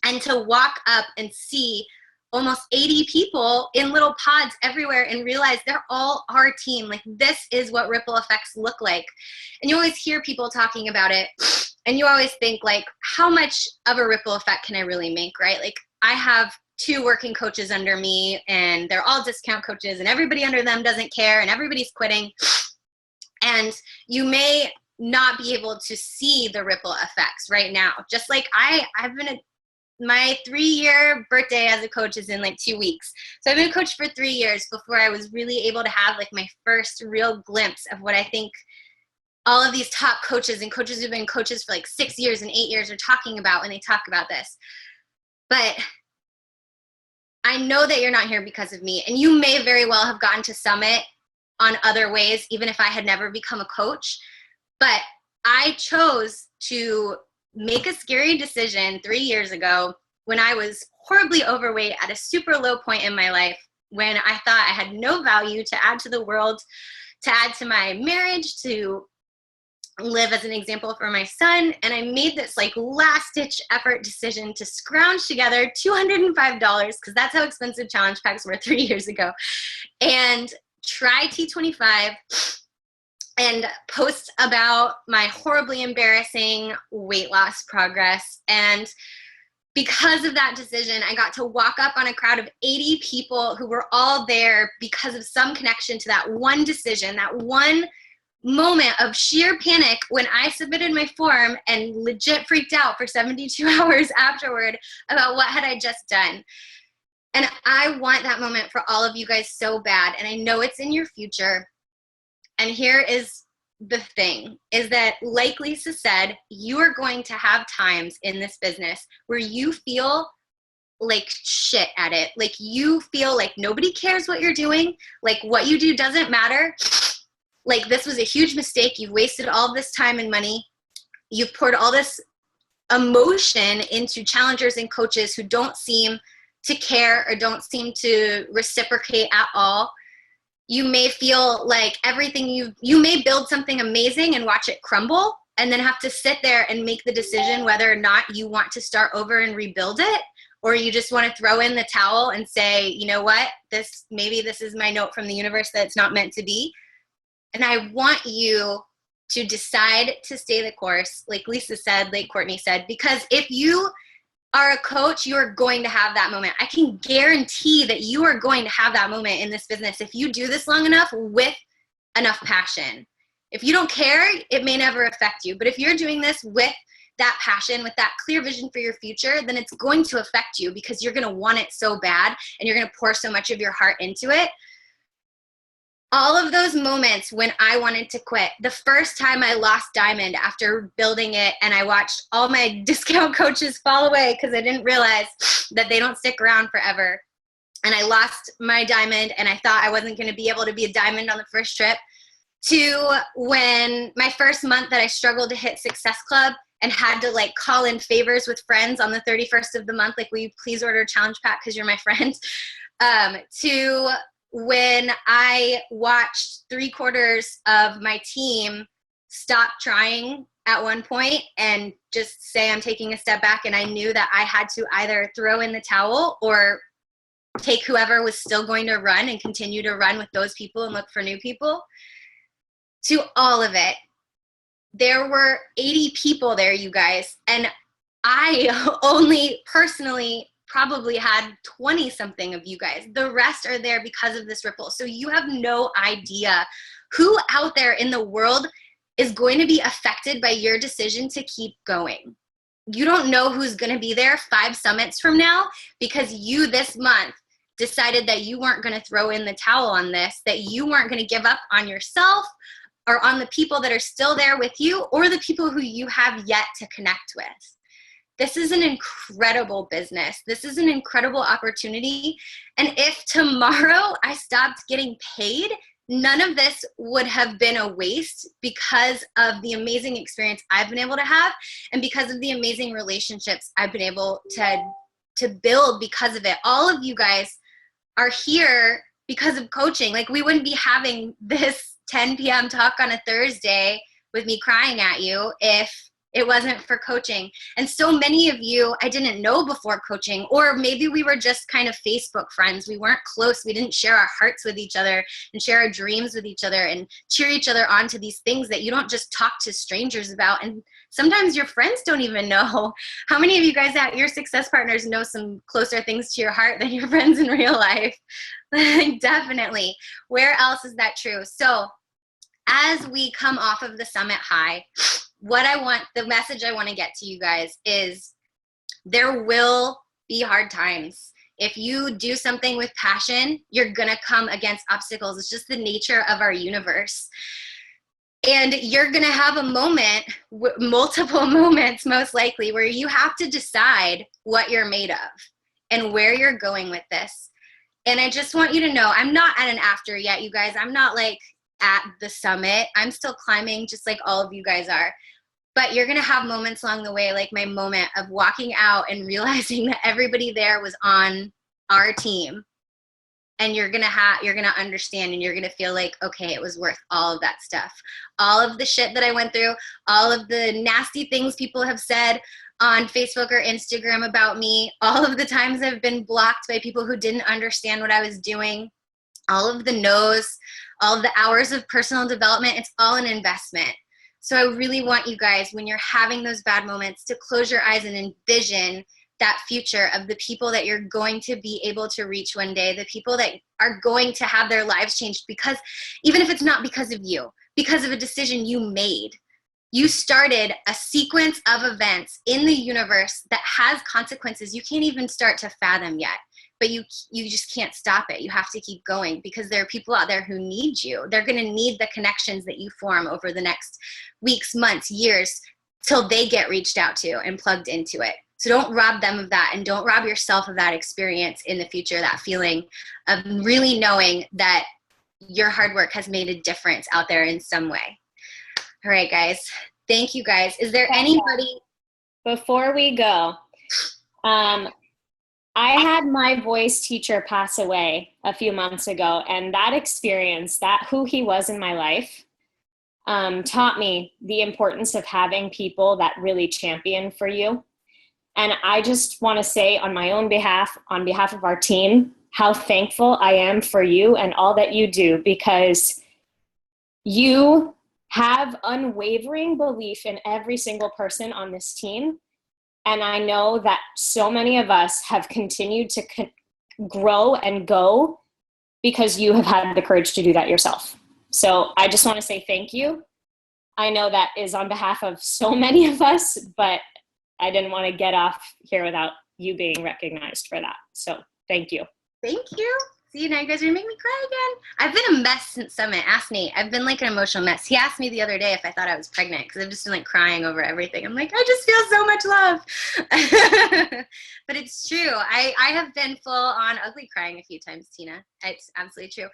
And to walk up and see almost 80 people in little pods everywhere and realize they're all our team. Like this is what ripple effects look like. And you always hear people talking about it, and you always think like, how much of a ripple effect can I really make, right? Like I have 2 working coaches under me, and they're all discount coaches, and everybody under them doesn't care, and everybody's quitting. And you may not be able to see the ripple effects right now. Just like I've been my 3-year birthday as a coach is in like 2 weeks. So I've been a coach for 3 years before I was really able to have like my first real glimpse of what I think all of these top coaches and coaches who've been coaches for like 6 years and 8 years are talking about when they talk about this. But I know that you're not here because of me, and you may very well have gotten to Summit on other ways, even if I had never become a coach. But I chose to make a scary decision 3 years ago when I was horribly overweight at a super low point in my life, when I thought I had no value to add to the world, to add to my marriage, to live as an example for my son. And I made this like last ditch effort decision to scrounge together $205, because that's how expensive challenge packs were 3 years ago, and try T25 and post about my horribly embarrassing weight loss progress. And because of that decision, I got to walk up on a crowd of 80 people who were all there because of some connection to that one decision, that one moment of sheer panic when I submitted my form and legit freaked out for 72 hours afterward about what had I just done. And I want that moment for all of you guys so bad. And I know it's in your future. And here is the thing, is that like Lisa said, you are going to have times in this business where you feel like shit at it. Like you feel like nobody cares what you're doing. Like what you do doesn't matter. Like this was a huge mistake. You've wasted all this time and money. You've poured all this emotion into challengers and coaches who don't seem to care or don't seem to reciprocate at all. You may feel like everything you may build something amazing and watch it crumble, and then have to sit there and make the decision whether or not you want to start over and rebuild it, or you just want to throw in the towel and say, you know what, maybe this is my note from the universe that it's not meant to be. And I want you to decide to stay the course, like Lisa said, like Courtney said, because if you are a coach, you are going to have that moment. I can guarantee that you are going to have that moment in this business if you do this long enough with enough passion. If you don't care, it may never affect you. But if you're doing this with that passion, with that clear vision for your future, then it's going to affect you because you're going to want it so bad and you're going to pour so much of your heart into it. All of those moments when I wanted to quit, the first time I lost Diamond after building it and I watched all my discount coaches fall away because I didn't realize that they don't stick around forever. And I lost my Diamond and I thought I wasn't going to be able to be a Diamond on the first trip, to when my first month that I struggled to hit Success Club and had to like call in favors with friends on the 31st of the month, like, will you please order a challenge pack because you're my friend, to when I watched 3/4 of my team stop trying at one point and just say I'm taking a step back, and I knew that I had to either throw in the towel or take whoever was still going to run and continue to run with those people and look for new people, to all of it. There were 80 people there, you guys, and I only personally probably had 20 something of you guys. The rest are there because of this ripple. So you have no idea who out there in the world is going to be affected by your decision to keep going. You don't know who's going to be there 5 summits from now because you this month decided that you weren't going to throw in the towel on this, that you weren't going to give up on yourself or on the people that are still there with you or the people who you have yet to connect with. This is an incredible business. This is an incredible opportunity. And if tomorrow I stopped getting paid, none of this would have been a waste because of the amazing experience I've been able to have and because of the amazing relationships I've been able to build because of it. All of you guys are here because of coaching. Like, we wouldn't be having this 10 p.m. talk on a Thursday with me crying at you if it wasn't for coaching. And so many of you I didn't know before coaching, or maybe we were just kind of Facebook friends. We weren't close. We didn't share our hearts with each other and share our dreams with each other and cheer each other on to these things that you don't just talk to strangers about. And sometimes your friends don't even know. How many of you guys at your success partners know some closer things to your heart than your friends in real life? Definitely. Where else is that true? So as we come off of the summit high, the message I want to get to you guys is there will be hard times. If you do something with passion, you're going to come against obstacles. It's just the nature of our universe. And you're going to have a moment, multiple moments most likely, where you have to decide what you're made of and where you're going with this. And I just want you to know, I'm not at an after yet, you guys. I'm not like at the summit. I'm still climbing just like all of you guys are. But you're going to have moments along the way, like my moment of walking out and realizing that everybody there was on our team. And you're going to understand, and you're going to feel like, okay, it was worth all of that stuff. All of the shit that I went through, all of the nasty things people have said on Facebook or Instagram about me, all of the times I've been blocked by people who didn't understand what I was doing, all of the no's, all of the hours of personal development, it's all an investment. So I really want you guys, when you're having those bad moments, to close your eyes and envision that future of the people that you're going to be able to reach one day, the people that are going to have their lives changed, because even if it's not because of you, because of a decision you made. You started a sequence of events in the universe that has consequences you can't even start to fathom yet. But you just can't stop it. You have to keep going, because there are people out there who need you. They're going to need the connections that you form over the next weeks, months, years, till they get reached out to and plugged into it. So don't rob them of that, and don't rob yourself of that experience in the future, that feeling of really knowing that your hard work has made a difference out there in some way. All right, guys. Thank you, guys. Is there anybody? Before we go, I had my voice teacher pass away a few months ago, and that experience, that who he was in my life, taught me the importance of having people that really champion for you. And I just want to say on my own behalf, on behalf of our team, how thankful I am for you and all that you do, because you have unwavering belief in every single person on this team. And I know that so many of us have continued to grow and go because you have had the courage to do that yourself. So I just want to say thank you. I know that is on behalf of so many of us, but I didn't want to get off here without you being recognized for that. So thank you. Thank you. See, now you guys are going to make me cry again. I've been a mess since Summit. Ask Nate. I've been like an emotional mess. He asked me the other day if I thought I was pregnant, because I've just been like crying over everything. I'm like, I just feel so much love. But it's true. I have been full on ugly crying a few times, Tina. It's absolutely true.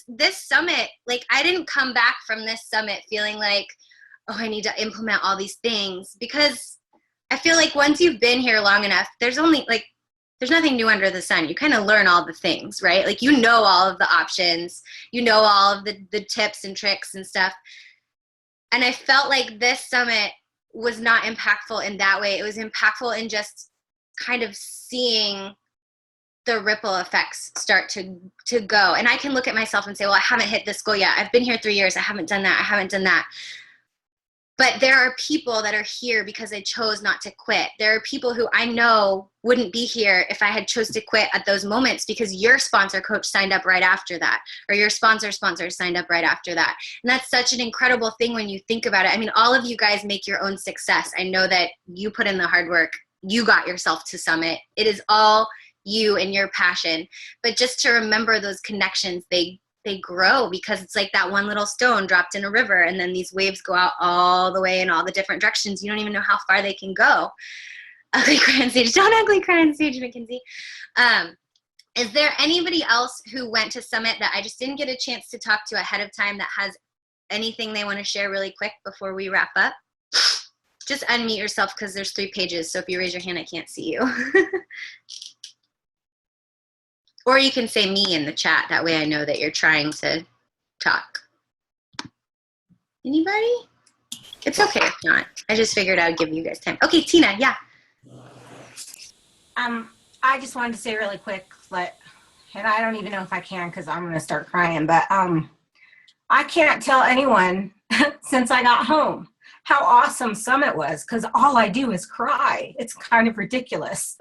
This Summit, like I didn't come back from this Summit feeling like, oh, I need to implement all these things, because I feel like once you've been here long enough, there's nothing new under the sun. You kind of learn all the things, right? Like, you know all of the options, you know all of the tips and tricks and stuff. And I felt like this Summit was not impactful in that way. It was impactful in just kind of seeing the ripple effects start to go. And I can look at myself and say, well, I haven't hit this goal yet. I've been here 3 years. I haven't done that. I haven't done that. But there are people that are here because they chose not to quit. There are people who I know wouldn't be here if I had chose to quit at those moments, because your sponsor coach signed up right after that, or your sponsor signed up right after that. And that's such an incredible thing when you think about it. I mean, all of you guys make your own success. I know that you put in the hard work. You got yourself to Summit. It is all you and your passion. But just to remember those connections, they grow, because it's like that one little stone dropped in a river, and then these waves go out all the way in all the different directions. You don't even know how far they can go. Ugly cry on stage. Don't ugly cry on stage, Mackenzie. Is there anybody else who went to Summit that I just didn't get a chance to talk to ahead of time that has anything they want to share really quick before we wrap up? Just unmute yourself, because there's 3 pages. So if you raise your hand, I can't see you. Or you can say me in the chat. That way I know that you're trying to talk. Anybody? It's okay if not. I just figured I would give you guys time. Okay, Tina, yeah. I just wanted to say really quick, and I don't even know if I can, because I'm going to start crying, but I can't tell anyone since I got home how awesome Summit was, because all I do is cry. It's kind of ridiculous.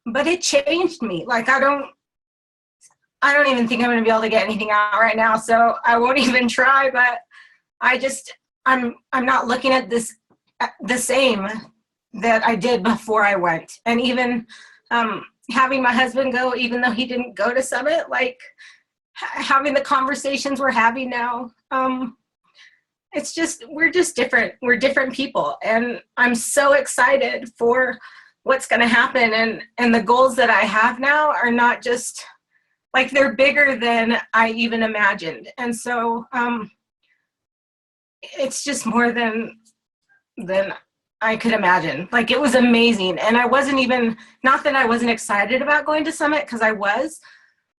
But it changed me. Like, I don't even think I'm going to be able to get anything out right now, so I won't even try. But I'm not looking at this the same that I did before I went. And even having my husband go, even though he didn't go to Summit, like having the conversations we're having now, we're just different. We're different people, and I'm so excited for what's going to happen. And the goals that I have now are not just like, they're bigger than I even imagined. And so it's just more than I could imagine. Like, it was amazing. And I wasn't even, not that I wasn't excited about going to Summit, because I was,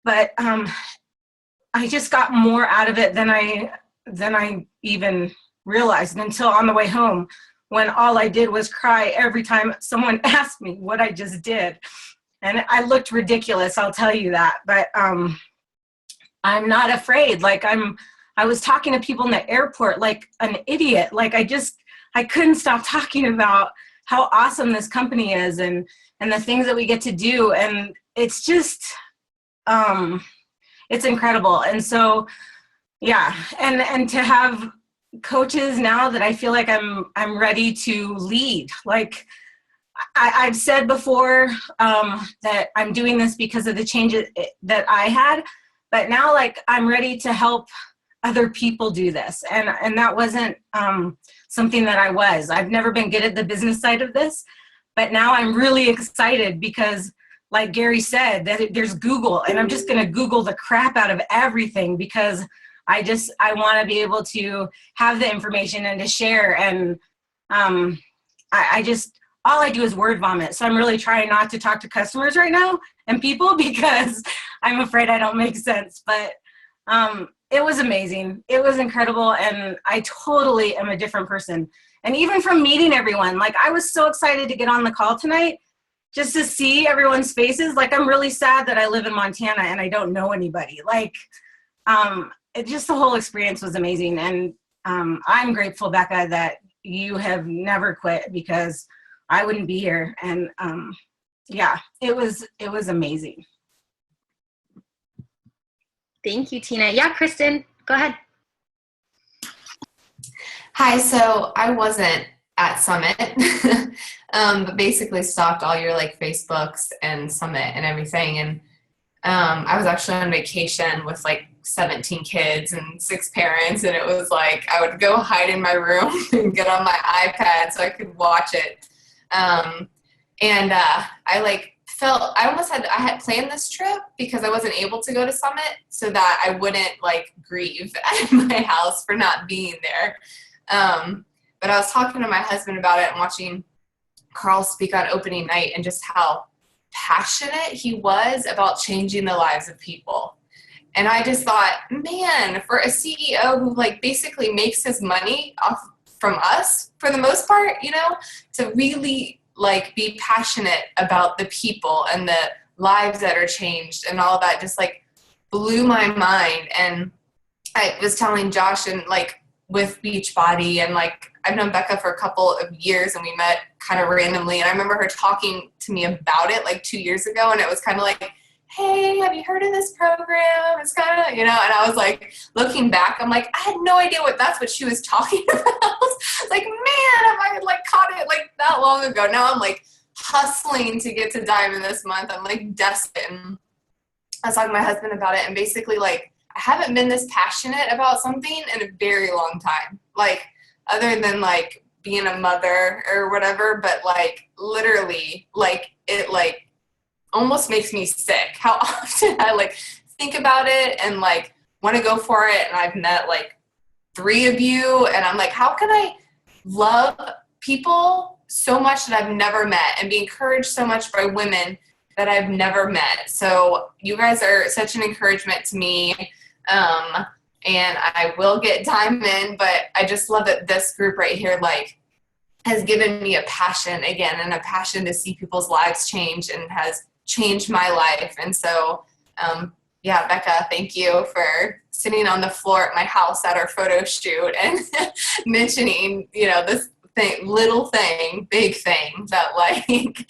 but I just got more out of it than I even realized, until on the way home, when all I did was cry every time someone asked me what I just did. And I looked ridiculous, I'll tell you that. But I'm not afraid. Like, I was talking to people in the airport like an idiot. Like, I couldn't stop talking about how awesome this company is, and the things that we get to do. And it's just, it's incredible. And so, yeah. And to have coaches now that I feel like I'm ready to lead. Like, I've said before that I'm doing this because of the changes that I had, but now, like, I'm ready to help other people do this. And that wasn't something that I was. I've never been good at the business side of this, but now I'm really excited because, like Gary said, that there's Google, and I'm just going to Google the crap out of everything, because I want to be able to have the information and to share. And I just, all I do is word vomit. So I'm really trying not to talk to customers right now and people, because I'm afraid I don't make sense. But it was amazing. It was incredible. And I totally am a different person. And even from meeting everyone, like, I was so excited to get on the call tonight just to see everyone's faces. Like, I'm really sad that I live in Montana and I don't know anybody. Like, just the whole experience was amazing. And I'm grateful, Becca, that you have never quit, because I wouldn't be here. And yeah, it was amazing. Thank you, Tina. Yeah, Kristen, go ahead. Hi, so I wasn't at Summit, but basically stalked all your like Facebooks and Summit and everything. And I was actually on vacation with like 17 kids and 6 parents, and it was like I would go hide in my room and get on my iPad so I could watch it. I had planned this trip because I wasn't able to go to Summit, so that I wouldn't like grieve at my house for not being there. But I was talking to my husband about it and watching Carl speak on opening night, and just how passionate he was about changing the lives of people. And I just thought, man, for a CEO who like basically makes his money off from us for the most part, you know, to really like be passionate about the people and the lives that are changed and all of that just like blew my mind. And I was telling Josh, and like with Beachbody, and like I've known Becca for a couple of years, and we met kind of randomly, and I remember her talking to me about it like 2 years ago, and it was kind of like, hey, have you heard of this program? It's kind of, you know, and I was like, looking back, I'm like, I had no idea that's what she was talking about. Like, man, if I had like caught it like that long ago. Now I'm like hustling to get to Diamond this month. I'm like desperate. And I was talking to my husband about it, and basically like, I haven't been this passionate about something in a very long time. Like, other than like being a mother or whatever, but like literally like it like almost makes me sick how often I like think about it and like want to go for it. And I've met like 3 of you, and I'm like, how can I love people so much that I've never met, and be encouraged so much by women that I've never met? So you guys are such an encouragement to me. And I will get Diamond, but I just love that this group right here, like, has given me a passion again, and a passion to see people's lives change, and has changed my life. And so, yeah, Becca, thank you for sitting on the floor at my house at our photo shoot and mentioning, you know, this thing, little thing, big thing that like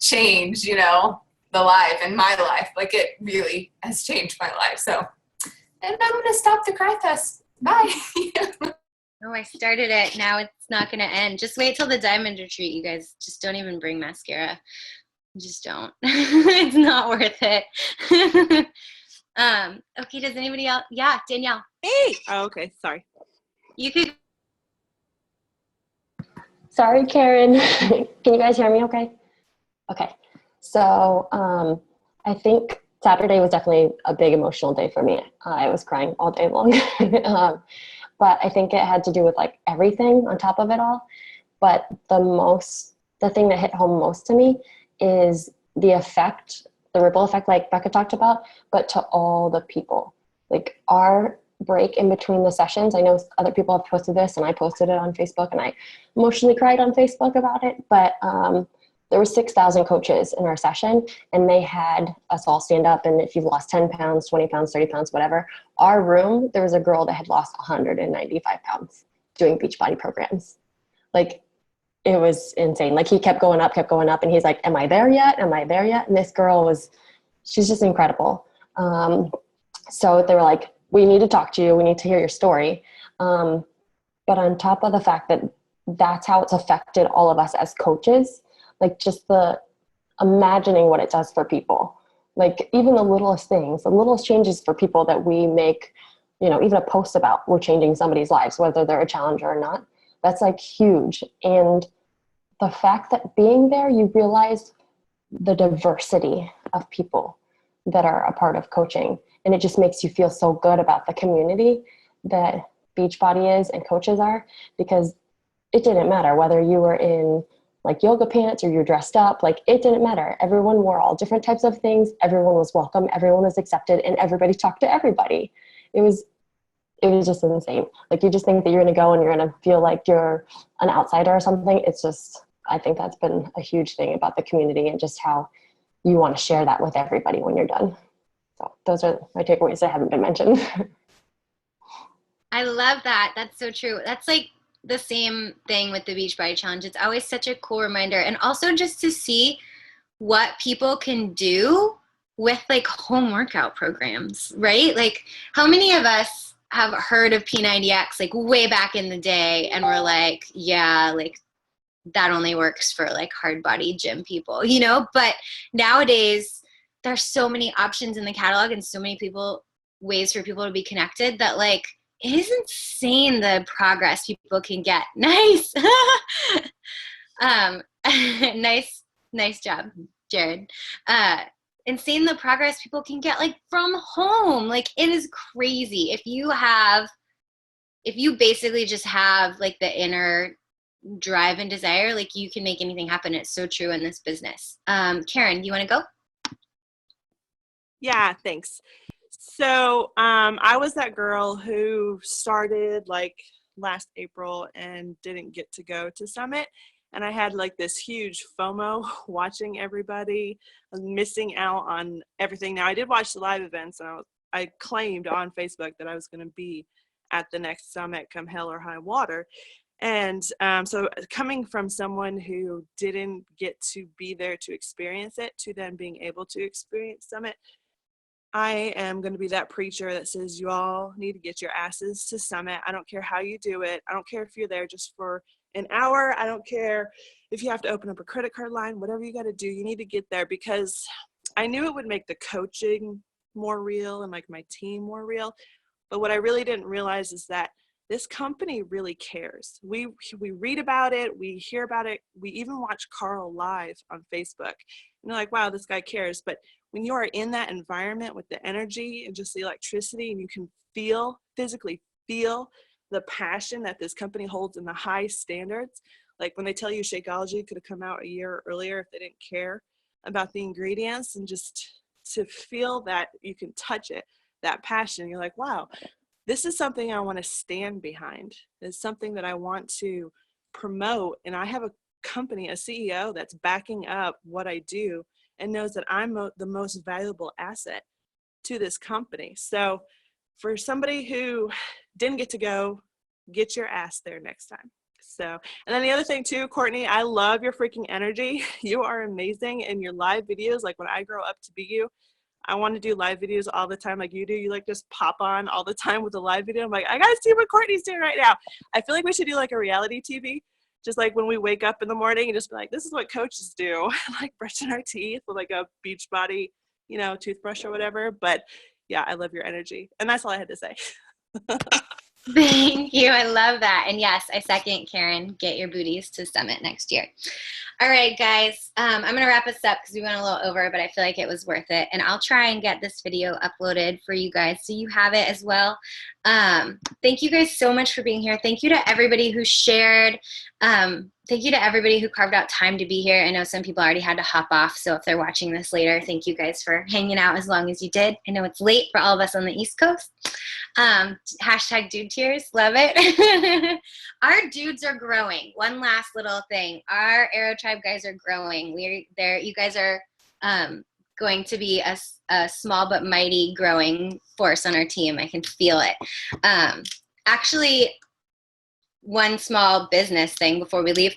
changed, you know, the life and my life. Like, it really has changed my life. So, and I'm going to stop the cry fest. Bye. Oh, I started it. Now it's not going to end. Just wait till the Diamond retreat, you guys. Just don't even bring mascara. Just don't. It's not worth it. Okay, does anybody else? Yeah, Danielle. Hey. Oh, okay. Sorry. You could. Sorry, Karen. Can you guys hear me okay? Okay. So I think Saturday was definitely a big emotional day for me. I was crying all day long. But I think it had to do with like everything on top of it all. But the thing that hit home most to me is the ripple effect, like Becca talked about, but to all the people. Like our break in between the sessions, I know other people have posted this and I posted it on Facebook and I emotionally cried on Facebook about it, but there were 6,000 coaches in our session and they had us all stand up, and if you've lost 10 pounds, 20 pounds, 30 pounds, whatever, our room, there was a girl that had lost 195 pounds doing Beachbody programs. Like, it was insane. Like, he kept going up, and he's like, am I there yet? Am I there yet? And this girl she's just incredible. So they were like, we need to talk to you. We need to hear your story. But on top of the fact that that's how it's affected all of us as coaches, like just the imagining what it does for people, like even the littlest things, the littlest changes for people that we make, even a post about, we're changing somebody's lives, whether they're a challenger or not. That's like huge. And the fact that being there, you realize the diversity of people that are a part of coaching. And it just makes you feel so good about the community that Beachbody is and coaches are, because it didn't matter whether you were in like yoga pants or you're dressed up, like it didn't matter. Everyone wore all different types of things. Everyone was welcome. Everyone was accepted, and everybody talked to everybody. It was just insane. Like, you just think that you're going to go and you're going to feel like you're an outsider or something. It's just, I think that's been a huge thing about the community and just how you want to share that with everybody when you're done. So those are my takeaways that haven't been mentioned. I love that. That's so true. That's like the same thing with the Beachbody Challenge. It's always such a cool reminder. And also just to see what people can do with like home workout programs, right? Like, how many of us have heard of P90X like way back in the day and we're like, yeah, like that only works for like hard body gym people, but nowadays there's so many options in the catalog and so many ways for people to be connected that like, it is insane the progress people can get. Nice. Nice job, Jared. Insane the progress people can get like from home. Like, it is crazy. If you basically just have like the inner drive and desire, like you can make anything happen. It's so true in this business. Karen, you want to go? Yeah, thanks. So I was that girl who started like last April and didn't get to go to Summit. And I had like this huge FOMO watching everybody, missing out on everything. Now, I did watch the live events, and I claimed on Facebook that I was going to be at the next Summit come hell or high water. And so coming from someone who didn't get to be there to experience it, to then being able to experience Summit, I am going to be that preacher that says you all need to get your asses to Summit. I don't care how you do it. I don't care if you're there just for an hour. I don't care if you have to open up a credit card line, whatever you got to do, you need to get there, because I knew it would make the coaching more real and like my team more real. But what I really didn't realize is that this company really cares. We read about it, we hear about it, we even watch Carl live on Facebook. And you're like, wow, this guy cares. But when you are in that environment with the energy and just the electricity, and you can physically feel the passion that this company holds in the high standards, like when they tell you Shakeology could have come out a year earlier if they didn't care about the ingredients, and just to feel that you can touch it, that passion, you're like, wow, this is something I want to stand behind. It's something that I want to promote. And I have a company, a CEO that's backing up what I do and knows that I'm the most valuable asset to this company. So for somebody who didn't get to go, get your ass there next time. So, and then the other thing too, Courtney, I love your freaking energy. You are amazing in your live videos. Like when I grow up to be you, I want to do live videos all the time like you do. You like just pop on all the time with a live video. I'm like, I gotta see what Courtney's doing right now. I feel like we should do like a reality TV. Just like when we wake up in the morning and just be like, this is what coaches do. Like brushing our teeth with like a Beachbody, toothbrush or whatever. But yeah, I love your energy. And that's all I had to say. Thank you. I love that. And yes, I second Karen. Get your booties to Summit next year. All right, guys. I'm going to wrap us up because we went a little over, but I feel like it was worth it. And I'll try and get this video uploaded for you guys so you have it as well. Thank you guys so much for being here. Thank you to everybody who shared. Thank you to everybody who carved out time to be here. I know some people already had to hop off, so if they're watching this later, thank you guys for hanging out as long as you did. I know it's late for all of us on the East Coast. Hashtag dude tears, love it. Our dudes are growing. One last little thing. Our Aero Tribe guys are growing. You guys are going to be a small but mighty growing force on our team. I can feel it. Actually, one small business thing before we leave.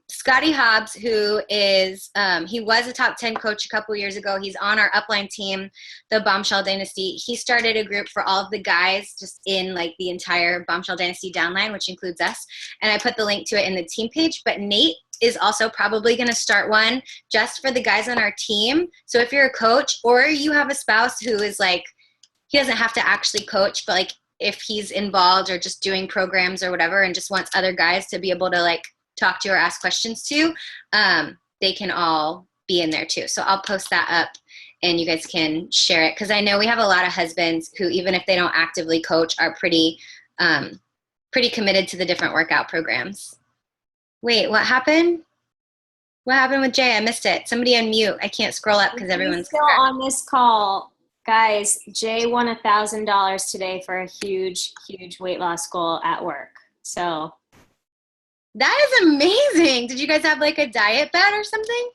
Scotty Hobbs, who is, he was a top 10 coach a couple years ago. He's on our upline team, the Bombshell Dynasty. He started a group for all of the guys just in like the entire Bombshell Dynasty downline, which includes us. And I put the link to it in the team page. But Nate is also probably going to start one just for the guys on our team. So if you're a coach or you have a spouse who is like, he doesn't have to actually coach, but like if he's involved or just doing programs or whatever and just wants other guys to be able to like talk to or ask questions to, they can all be in there too. So I'll post that up and you guys can share it. Cause I know we have a lot of husbands who, even if they don't actively coach, are pretty committed to the different workout programs. Wait, what happened? What happened with Jay? I missed it. Somebody unmute. I can't scroll up because everyone's still on this call. Guys, Jay won $1,000 today for a huge, huge weight loss goal at work. So that is amazing. Did you guys have like a diet bet or something?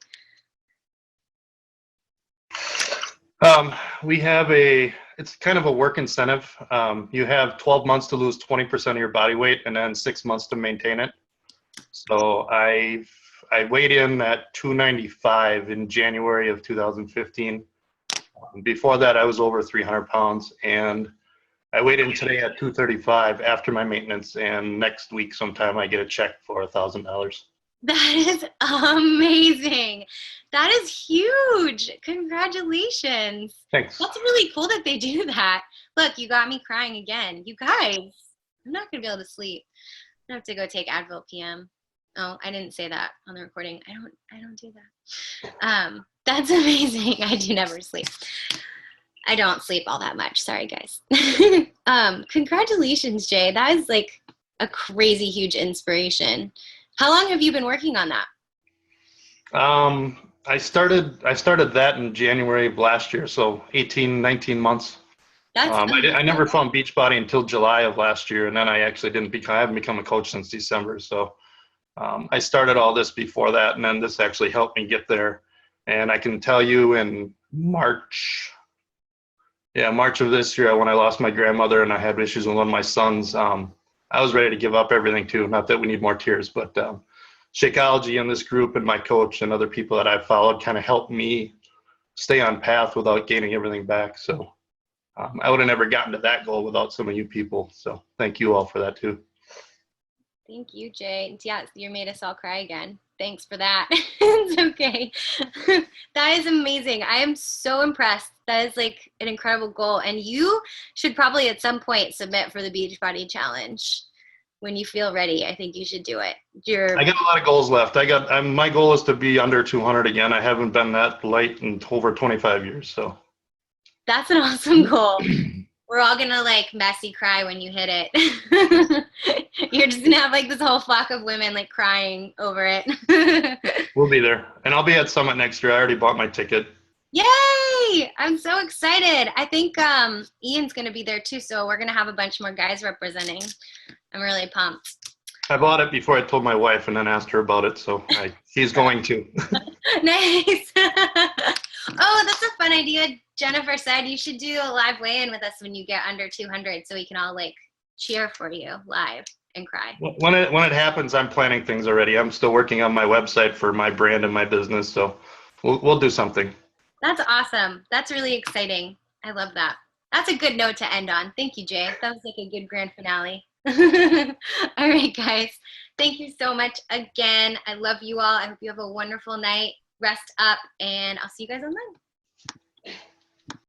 We have it's kind of a work incentive. You have 12 months to lose 20% of your body weight and then 6 months to maintain it. So I weighed in at 295 in January of 2015. Before that, I was over 300 pounds, and I weighed in today at 235 after my maintenance, and next week sometime I get a check for $1,000. That is amazing. That is huge. Congratulations. Thanks. That's really cool that they do that. Look, you got me crying again. You guys, I'm not going to be able to sleep. I have to go take Advil PM. Oh, I didn't say that on the recording. I don't do that. That's amazing. I do never sleep. I don't sleep all that much. Sorry, guys. Congratulations, Jay. That is like a crazy huge inspiration. How long have you been working on that? I started that in January of last year, so 18, 19 months. I never found Beachbody until July of last year, and then I actually I haven't become a coach since December. So I started all this before that, and then this actually helped me get there. And I can tell you in March of this year, when I lost my grandmother and I had issues with one of my sons, I was ready to give up everything too. Not that we need more tears, but Shakeology and this group and my coach and other people that I've followed kind of helped me stay on path without gaining everything back. So I would have never gotten to that goal without some of you people. So thank you all for that too. Thank you, Jay. Yeah, you made us all cry again. Thanks for that. It's okay. That is amazing. I am so impressed. That is like an incredible goal. And you should probably at some point submit for the Beachbody Challenge. When you feel ready, I think you should do it. I got a lot of goals left. My goal is to be under 200 again. I haven't been that light in over 25 years. So that's an awesome goal. We're all gonna like messy cry when you hit it. You're just gonna have like this whole flock of women like crying over it. We'll be there, and I'll be at Summit next year. I already bought my ticket. Yay! I'm so excited. I think Ian's gonna be there too, so we're gonna have a bunch more guys representing. I'm really pumped. I bought it before I told my wife, and then asked her about it, so she's going to. Nice. Oh, that's a fun idea. Jennifer said you should do a live weigh-in with us when you get under 200 so we can all like cheer for you live and cry. When it happens, I'm planning things already. I'm still working on my website for my brand and my business, so we'll do something. That's awesome. That's really exciting. I love that. That's a good note to end on. Thank you, Jay. That was like a good grand finale. All right, guys. Thank you so much again. I love you all. I hope you have a wonderful night. Rest up, and I'll see you guys online.